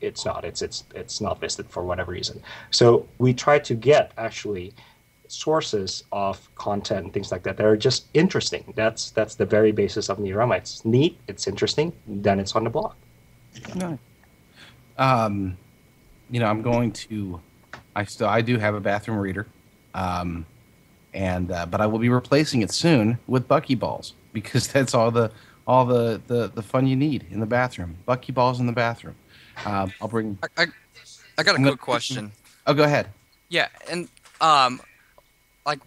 it's not. It's not listed for whatever reason. So we try to get actually sources of content and things like that are just interesting. That's the very basis of Neatrama. It's neat, it's interesting, then it's on the blog. No. I'm going to. I do have a Bathroom Reader, but I will be replacing it soon with buckyballs because that's all the fun you need in the bathroom. Buckyballs in the bathroom. I'll bring. I got a quick question. Oh, go ahead. Yeah, and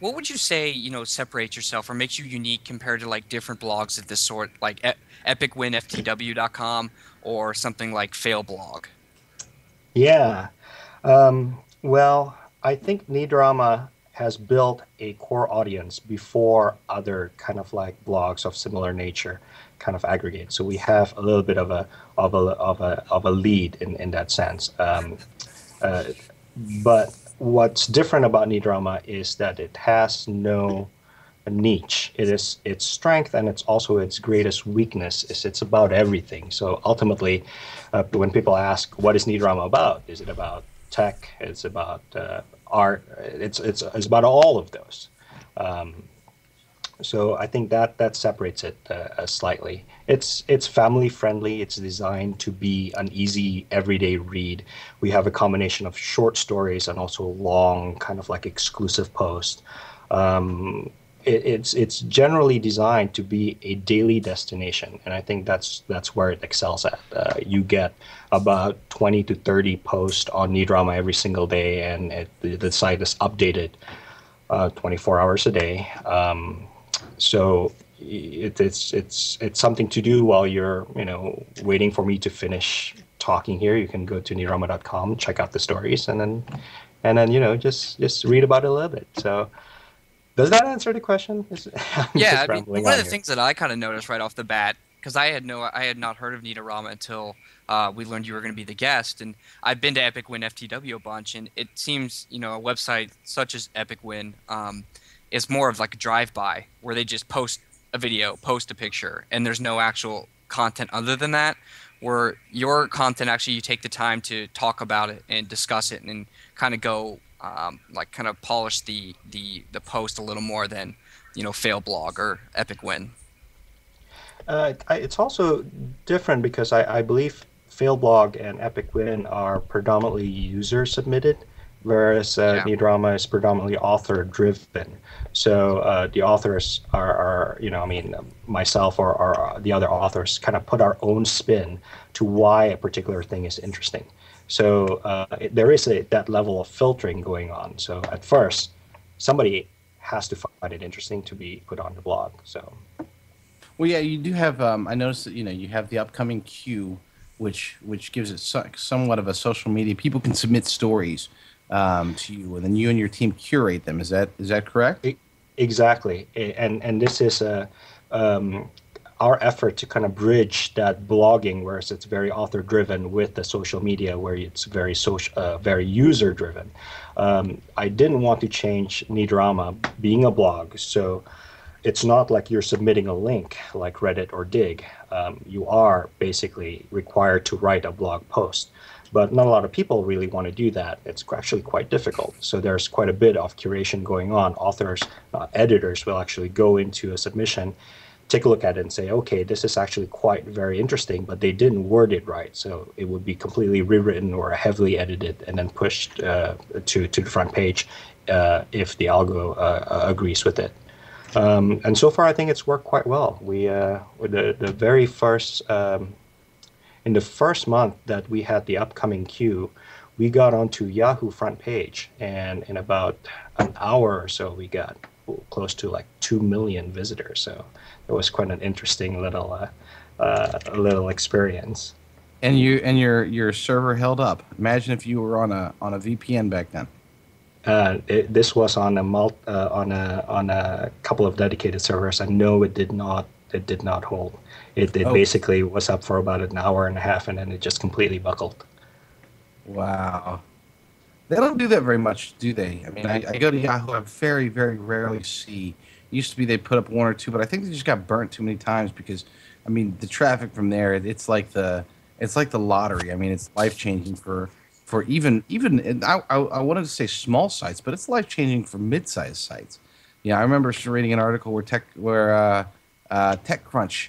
what would you say separates yourself or makes you unique compared to different blogs of this sort, like epicwinftw.com or something like Failblog? Yeah, well, I think Neatrama has built a core audience before other kind of blogs of similar nature kind of aggregate. So we have a little bit of a lead in that sense. But what's different about Neatrama is that it has no niche. It is its strength and it's also its greatest weakness. It's about everything. So ultimately, when people ask, what is Neatrama about? Is it about tech? It's about art. It's about all of those. So I think that separates it slightly. It's family friendly. It's designed to be an easy everyday read. We have a combination of short stories and also long kind of exclusive posts. It's generally designed to be a daily destination, and I think that's where it excels at. You get about 20 to 30 posts on Neatrama every single day, and the site is updated 24 hours a day. So it's something to do while you're waiting for me to finish talking here. You can go to neatrama.com, check out the stories, and then just read about it a little bit. So does that answer the question? Yeah, one of the things that I kind of noticed right off the bat, because I had not heard of Neatrama until we learned you were going to be the guest, and I've been to Epic Win FTW a bunch, and it seems a website such as Epic Win is more of a drive-by where they just post a video, post a picture, and there's no actual content other than that. Where your content actually, you take the time to talk about it and discuss it and kind of go kind of polish the post a little more than Failblog or Epic Win. It's also different because I believe Failblog and Epic Win are predominantly user submitted, whereas Neatrama is predominantly author driven. So the authors are myself or the other authors kind of put our own spin to why a particular thing is interesting. So there is that level of filtering going on. So at first, somebody has to find it interesting to be put on the blog. So, well, yeah, you do have. I noticed that you have the upcoming queue, which gives it somewhat of a social media. People can submit stories to you, and then you and your team curate them. Is that correct? Exactly, and this is our effort to kind of bridge that blogging, where it's very author driven, with the social media, where it's very very user driven. I didn't want to change Neatrama being a blog, so it's not like you're submitting a link like Reddit or Dig. You are basically required to write a blog post. But not a lot of people really want to do that. It's actually quite difficult. So there's quite a bit of curation going on. Authors, editors will actually go into a submission, take a look at it and say, okay, this is actually quite very interesting, but they didn't word it right. So it would be completely rewritten or heavily edited and then pushed to the front page if the algo agrees with it. And so far, I think it's worked quite well. We with the very first in the first month that we had the upcoming queue, we got onto Yahoo front page, and in about an hour or so, we got close to 2 million visitors. So it was quite an interesting little experience. And your server held up. Imagine if you were on a VPN back then. This was on a couple of dedicated servers. I know it did not it did not hold. It Oh. basically was up for about an hour and a half, and then it just completely buckled. Wow. They don't do that very much, do they? I mean, I go to Yahoo, I very, very rarely see. Used to be they put up one or two, but I think they just got burnt too many times because, I mean, the traffic from there, it's like the lottery. I mean, it's life changing for even and I wanted to say small sites, but it's life changing for mid sized sites. Yeah, I remember reading an article where TechCrunch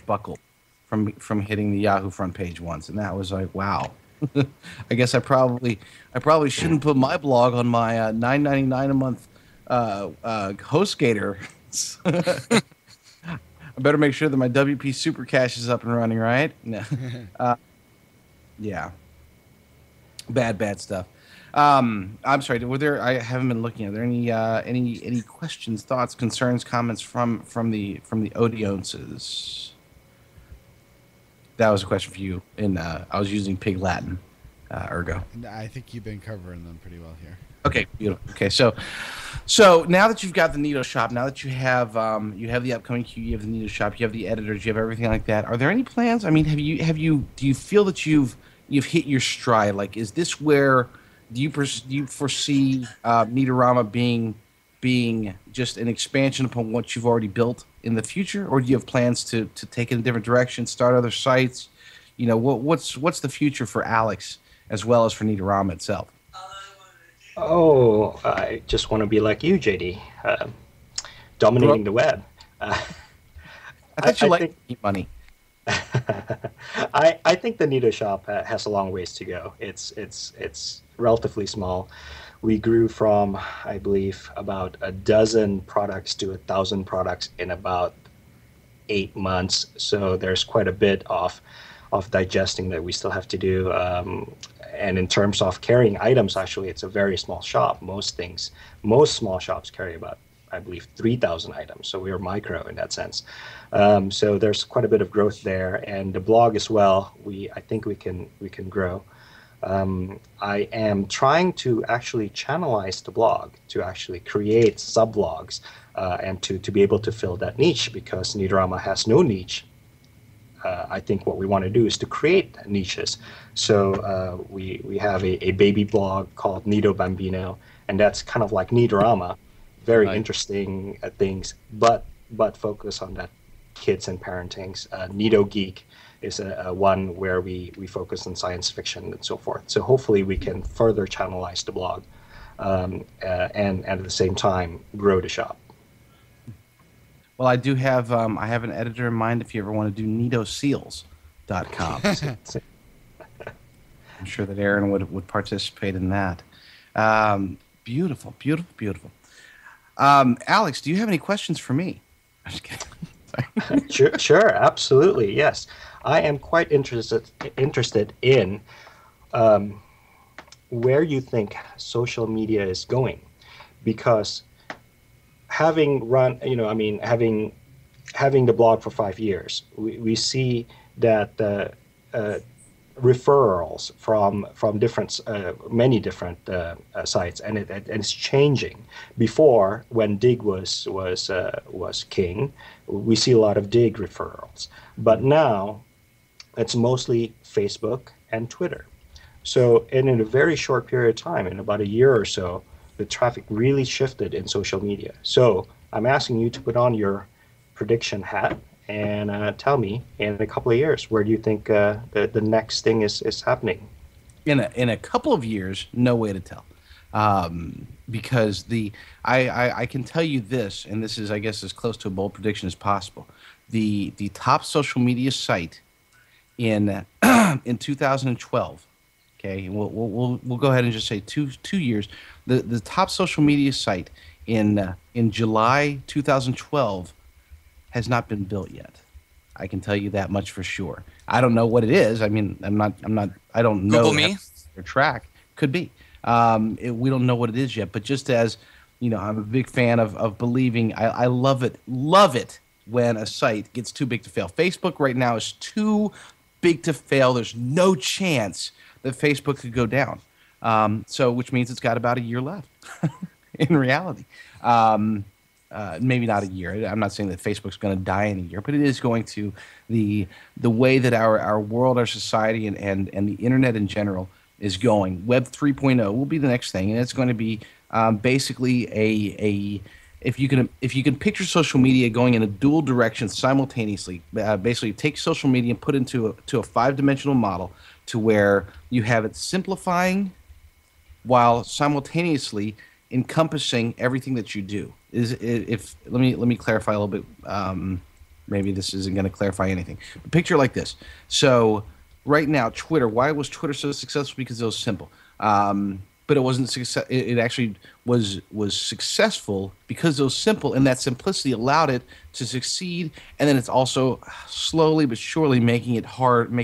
buckled from hitting the Yahoo front page once, and that was like, wow. I guess I probably shouldn't put my blog on my $9.99 a month HostGator. I better make sure that my WP Super Cache is up and running, right? No. Yeah. Bad stuff. I'm sorry. Were there? I haven't been looking. Are there any questions, thoughts, concerns, comments from the audiences? That was a question for you. I was using Pig Latin, ergo. I think you've been covering them pretty well here. Okay, beautiful. Okay, so now that you've got the Neato shop, now that you have the upcoming queue, you have the Neato shop, you have the editors, you have everything like that. Are there any plans? I mean, do you feel that you've hit your stride? Like, is this where do you foresee Neatorama being just an expansion upon what you've already built in the future, or do you have plans to take it in a different direction, start other sites? You know, what's the future for Alex as well as for Neatorama itself? Oh, I just want to be like you, JD, dominating the web. I thought you liked money. I think the Neato shop has a long ways to go. It's relatively small. We grew from, I believe, about a dozen products to 1,000 products in about 8 months. So there's quite a bit of digesting that we still have to do. And in terms of carrying items, actually, it's a very small shop. Most small shops carry about, I believe, 3,000 items. So we are micro in that sense. So there's quite a bit of growth there, and the blog as well. I think we can grow. I am trying to actually channelize the blog to actually create subblogs and to be able to fill that niche, because Neatorama has no niche. I think what we want to do is to create niches. So we have a baby blog called Nido Bambino, and that's kind of like Neatorama, very interesting things, but focus on that kids and parentings. Nido Geek is a one where we focus on science fiction and so forth. So hopefully we can further channelize the blog and at the same time grow the shop. Well, I do have I have an editor in mind if you ever want to do NitoSeals.com. I'm sure that Aaron would participate in that. Beautiful. Alex, do you have any questions for me? I'm just kidding. Sure, absolutely, yes. I am quite interested in where you think social media is going, because having run, having the blog for 5 years, we see that referrals from many different sites, and it's changing. Before, when Dig was king, we see a lot of Dig referrals, but now it's mostly Facebook and Twitter. So, and in a very short period of time, in about a year or so, the traffic really shifted in social media. So I'm asking you to put on your prediction hat and tell me, in a couple of years, where do you think the next thing is happening? In a couple of years, no way to tell, because I can tell you this, and this is, I guess, as close to a bold prediction as possible. The top social media site in 2012. Okay, we'll go ahead and just say two years. The top social media site in July 2012 has not been built yet. I can tell you that much for sure. I don't know what it is. I mean, I don't know. Google me. Their track could be. We don't know what it is yet. But just as you know, I'm a big fan of believing. I love it when a site gets too big to fail. Facebook right now is too big to fail. There's no chance that Facebook could go down. So which means it's got about a year left in reality. maybe not a year. I'm not saying that Facebook's going to die in a year, but it is going to. The way that our world, our society, and the internet in general is going. Web 3.0 will be the next thing, and it's going to be basically a if you can picture social media going in a dual direction simultaneously. Basically, take social media and put it into a 5-dimensional model to where you have it simplifying while simultaneously encompassing everything that you do. Let me clarify a little bit. Maybe this isn't going to clarify anything. But picture it like this. So right now, Twitter. Why was Twitter so successful? Because it was simple. But it wasn't success. It actually was successful because it was simple, and that simplicity allowed it to succeed. And then it's also slowly but surely making it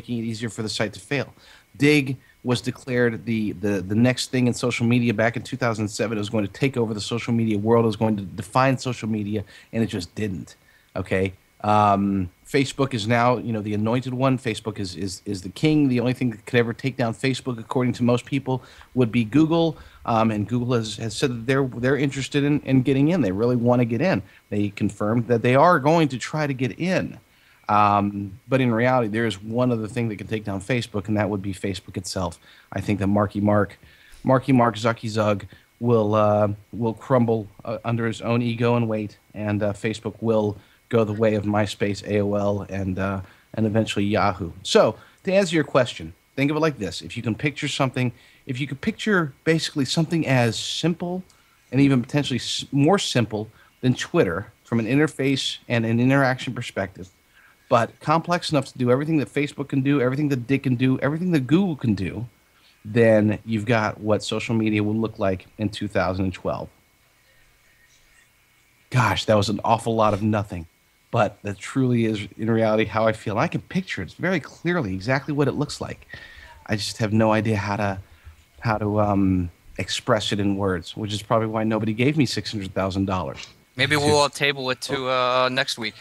easier for the site to fail. Dig was declared the next thing in social media back in 2007. It was going to take over the social media world. It was going to define social media, and it just didn't. Okay. Facebook is now, the anointed one. Facebook is the king. The only thing that could ever take down Facebook, according to most people, would be Google. And Google has said that they're interested in getting in. They really want to get in. They confirmed that they are going to try to get in. But in reality, there is one other thing that can take down Facebook, and that would be Facebook itself. I think that Marky Mark Zucky Zug will crumble under his own ego and weight, and Facebook will go the way of MySpace, AOL, and eventually Yahoo. So to answer your question, think of it like this: if you could picture basically something as simple and even potentially more simple than Twitter from an interface and an interaction perspective, but complex enough to do everything that Facebook can do, everything that Dick can do, everything that Google can do, then you've got what social media will look like in 2012. Gosh, that was an awful lot of nothing. But that truly is, in reality, how I feel. I can picture it very clearly, exactly what it looks like. I just have no idea how to express it in words, which is probably why nobody gave me $600,000. Maybe we'll table it to next week.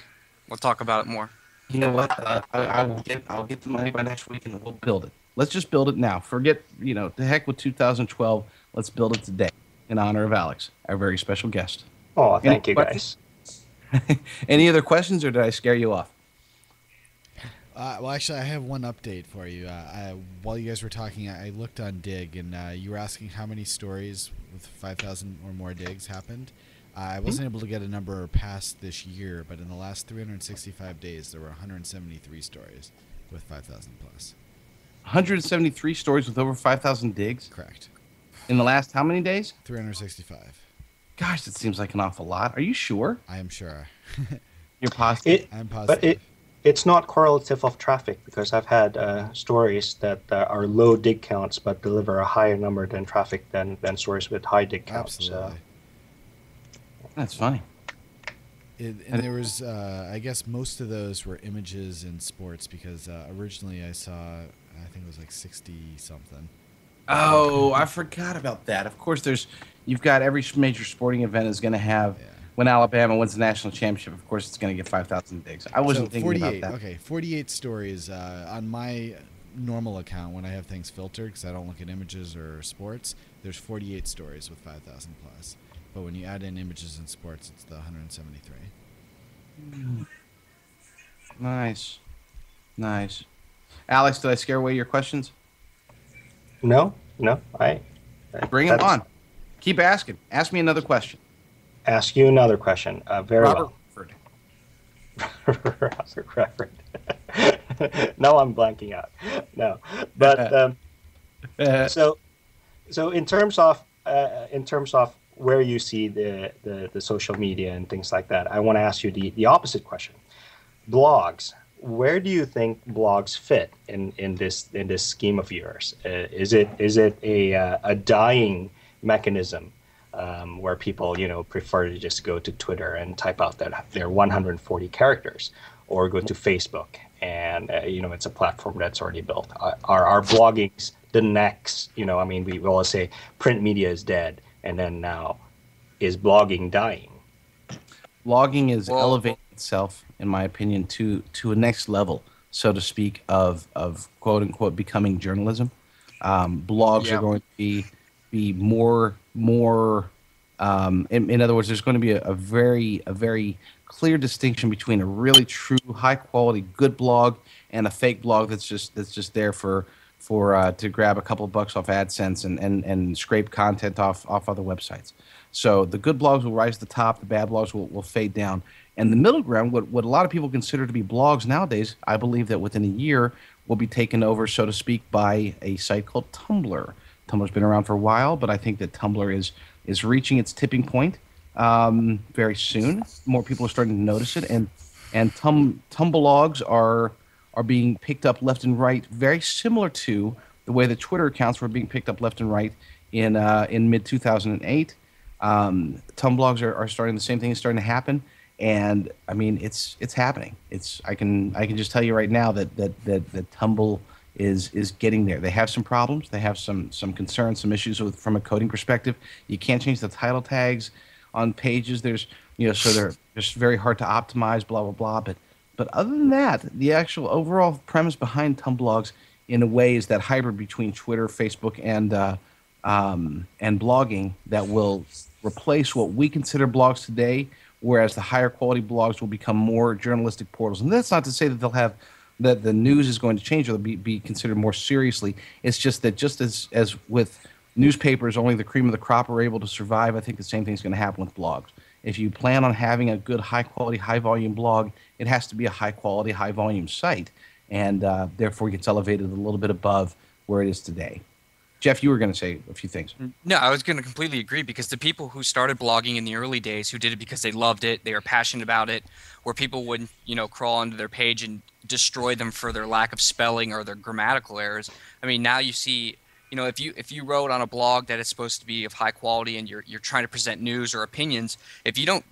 We'll talk about it more. You know what? I'll get the money by next week, and we'll build it. Let's just build it now. Forget, the heck with 2012. Let's build it today in honor of Alex, our very special guest. Oh, thank you, guys. Any other questions, or did I scare you off? Well, actually, I have one update for you. While you guys were talking, I looked on Dig, and you were asking how many stories with 5,000 or more digs happened. I wasn't able to get a number past this year, but in the last 365 days, there were 173 stories with 5,000 plus. 173 stories with over 5,000 digs? Correct. In the last how many days? 365. Gosh, that seems like an awful lot. Are you sure? I am sure. You're positive? I'm positive. But it's not correlative of traffic, because I've had stories that are low dig counts but deliver a higher number than traffic than stories with high dig counts. Absolutely. That's funny. And there was, I guess most of those were images in sports, because originally I saw, I think it was like 60-something. Oh, I forgot about that. Of course, you've got every major sporting event is going to have, when Alabama wins the national championship, of course, it's going to get 5,000 digs. I wasn't thinking about that. Okay, 48 stories on my normal account when I have things filtered, because I don't look at images or sports. There's 48 stories with 5,000 plus. But when you add in images and sports, it's the 173. Nice. Alex, did I scare away your questions? No. Bring them on. Keep asking. Ask me another question. Ask you another question. Very Robert well. Robert Redford. No, I'm blanking out. No, but so in terms of where you see the social media and things like that, I want to ask you the opposite question. Blogs. Where do you think blogs fit in this scheme of yours? Is it a dying mechanism where people prefer to just go to Twitter and type out their 140 characters, or go to Facebook and it's a platform that's already built? Are bloggings the next? We always say print media is dead, and then now is blogging dying? Blogging is elevating itself, in my opinion, to a next level, so to speak, of quote unquote becoming journalism. Blogs are going to be more In other words, there's going to be a very clear distinction between a really true, high quality, good blog and a fake blog that's just there for to grab a couple of bucks off AdSense and scrape content off other websites. So the good blogs will rise to the top, the bad blogs will fade down. And the middle ground, what a lot of people consider to be blogs nowadays, I believe that within a year will be taken over, so to speak, by a site called Tumblr. Tumblr's been around for a while, but I think that Tumblr is reaching its tipping point very soon. More people are starting to notice it, and Tumbllogs are being picked up left and right, very similar to the way the Twitter accounts were being picked up left and right in mid 2008. Tumbllogs are starting, the same thing is starting to happen, and I mean it's happening. I can just tell you right now that Tumblr is getting there. They have some problems. They have some concerns, some issues from a coding perspective. You can't change the title tags on pages. There's so they're just very hard to optimize. Blah blah blah. But other than that, the actual overall premise behind Tumbllogs, in a way, is that hybrid between Twitter, Facebook, and blogging that will replace what we consider blogs today, whereas the higher quality blogs will become more journalistic portals. And that's not to say that they'll have that the news is going to change or be considered more seriously. It's just that just as with newspapers, only the cream of the crop are able to survive, I think the same thing is going to happen with blogs. If you plan on having a good, high-quality, high-volume blog, it has to be a high-quality, high-volume site, and therefore gets elevated a little bit above where it is today. Jeff, you were going to say a few things. No, I was going to completely agree, because the people who started blogging in the early days, who did it because they loved it, they were passionate about it, where people would, crawl onto their page and destroy them for their lack of spelling or their grammatical errors. I mean, now you see, if you wrote on a blog that is supposed to be of high quality and you're trying to present news or opinions, if you don't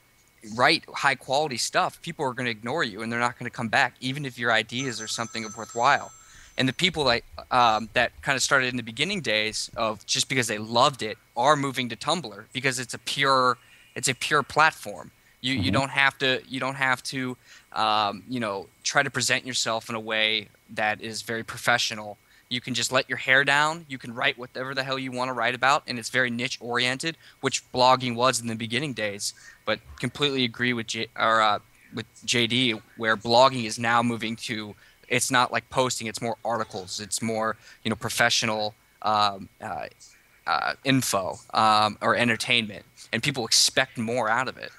write high quality stuff, people are going to ignore you and they're not going to come back, even if your ideas are something of worthwhile. And the people that kind of started in the beginning days of just because they loved it are moving to Tumblr because it's a pure platform. You don't have to try to present yourself in a way that is very professional. You can just let your hair down. You can write whatever the hell you want to write about, and it's very niche oriented, which blogging was in the beginning days. But completely agree with JD, where blogging is now moving to. It's not like posting; it's more articles. It's more professional info or entertainment, and people expect more out of it.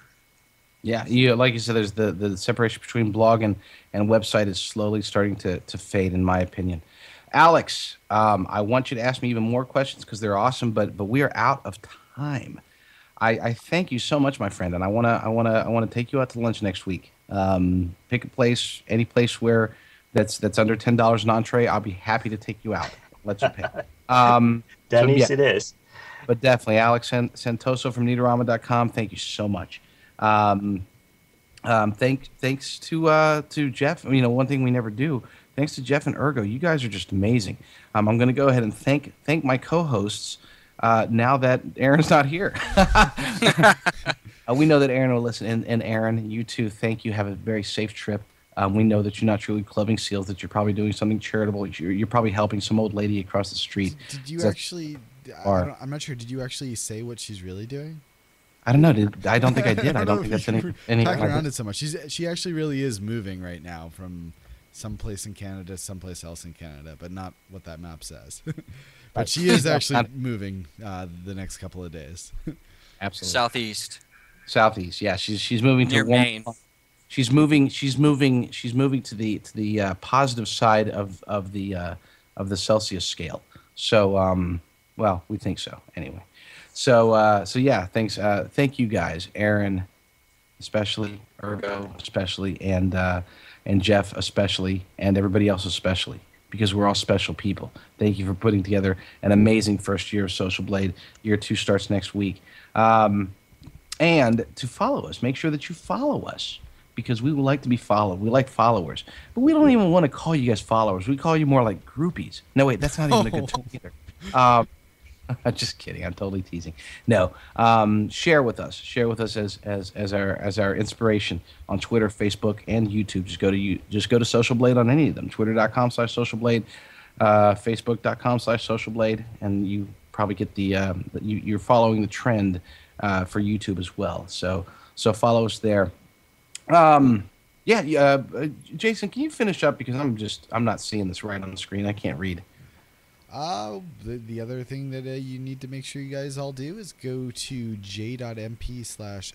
Yeah, like you said, there's the separation between blog and website is slowly starting to fade, in my opinion. Alex, I want you to ask me even more questions because they're awesome, but we are out of time. I thank you so much, my friend, and I wanna take you out to lunch next week. Pick a place, any place where that's under $10 an entree. I'll be happy to take you out. Let you pick. Denny's, it is. But definitely, Alex Santoso from Neatorama.com. Thank you so much. Thanks to Jeff. One thing we never do. Thanks to Jeff and Ergo. You guys are just amazing. I'm going to go ahead and thank my co-hosts now that Aaron's not here. We know that Aaron will listen. And Aaron, you too, thank you. Have a very safe trip. We know that you're not truly clubbing seals, that you're probably doing something charitable. You're probably helping some old lady across the street. Did you actually... I'm not sure. Did you actually say what she's really doing? I don't know. I don't think I did. I don't think that's any talking around it so much. She actually really is moving right now from someplace in Canada to someplace else in Canada, but not what that map says. But she is actually moving the next couple of days. Absolutely. Southeast. Yeah, she's moving near to Maine. She's moving to the positive side of the Celsius scale. So well, we think so anyway. So yeah, thanks. Thank you guys, Aaron, especially, Ergo, especially, and Jeff, especially, and everybody else, especially, because we're all special people. Thank you for putting together an amazing first year of Social Blade. Year 2 starts next week. And to follow us, make sure that you follow us, because we would like to be followed. We like followers, but we don't even want to call you guys followers. We call you more like groupies. No, wait, that's not even a good term either. I'm just kidding. I'm totally teasing. No, share with us. Share with us as our inspiration on Twitter, Facebook, and YouTube. Just go to Social Blade on any of them. Twitter.com/Social Blade, Facebook.com/Social Blade, and you probably get you're following the trend for YouTube as well. So follow us there. Jason, can you finish up, because I'm not seeing this right on the screen. I can't read. The other thing that you need to make sure you guys all do is go to j.mp/subus,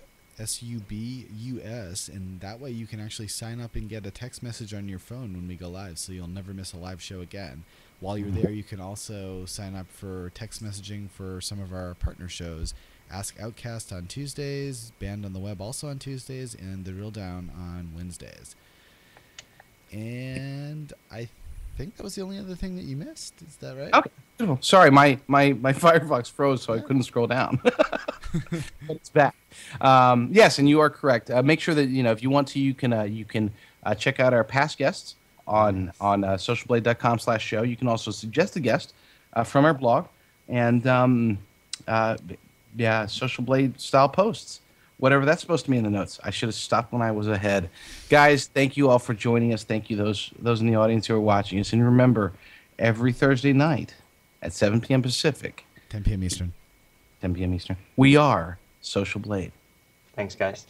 and that way you can actually sign up and get a text message on your phone when we go live, so you'll never miss a live show again. While you're there, you can also sign up for text messaging for some of our partner shows. Ask Outcast on Tuesdays, Band on the Web also on Tuesdays, and The Real Down on Wednesdays. And I think that was the only other thing that you missed. Is that right? Okay. Oh, sorry, my Firefox froze, so I couldn't scroll down. But it's back. Yes, and you are correct. Make sure that if you want to, you can check out our past guests on socialblade.com/show. You can also suggest a guest from our blog, and Social Blade style posts, whatever that's supposed to mean in the notes. I should have stopped when I was ahead. Guys, thank you all for joining us. Thank you those in the audience who are watching us. And remember, every Thursday night at 7 p.m. Pacific, 10 p.m. Eastern. 10 p.m. Eastern, we are Social Blade. Thanks, guys.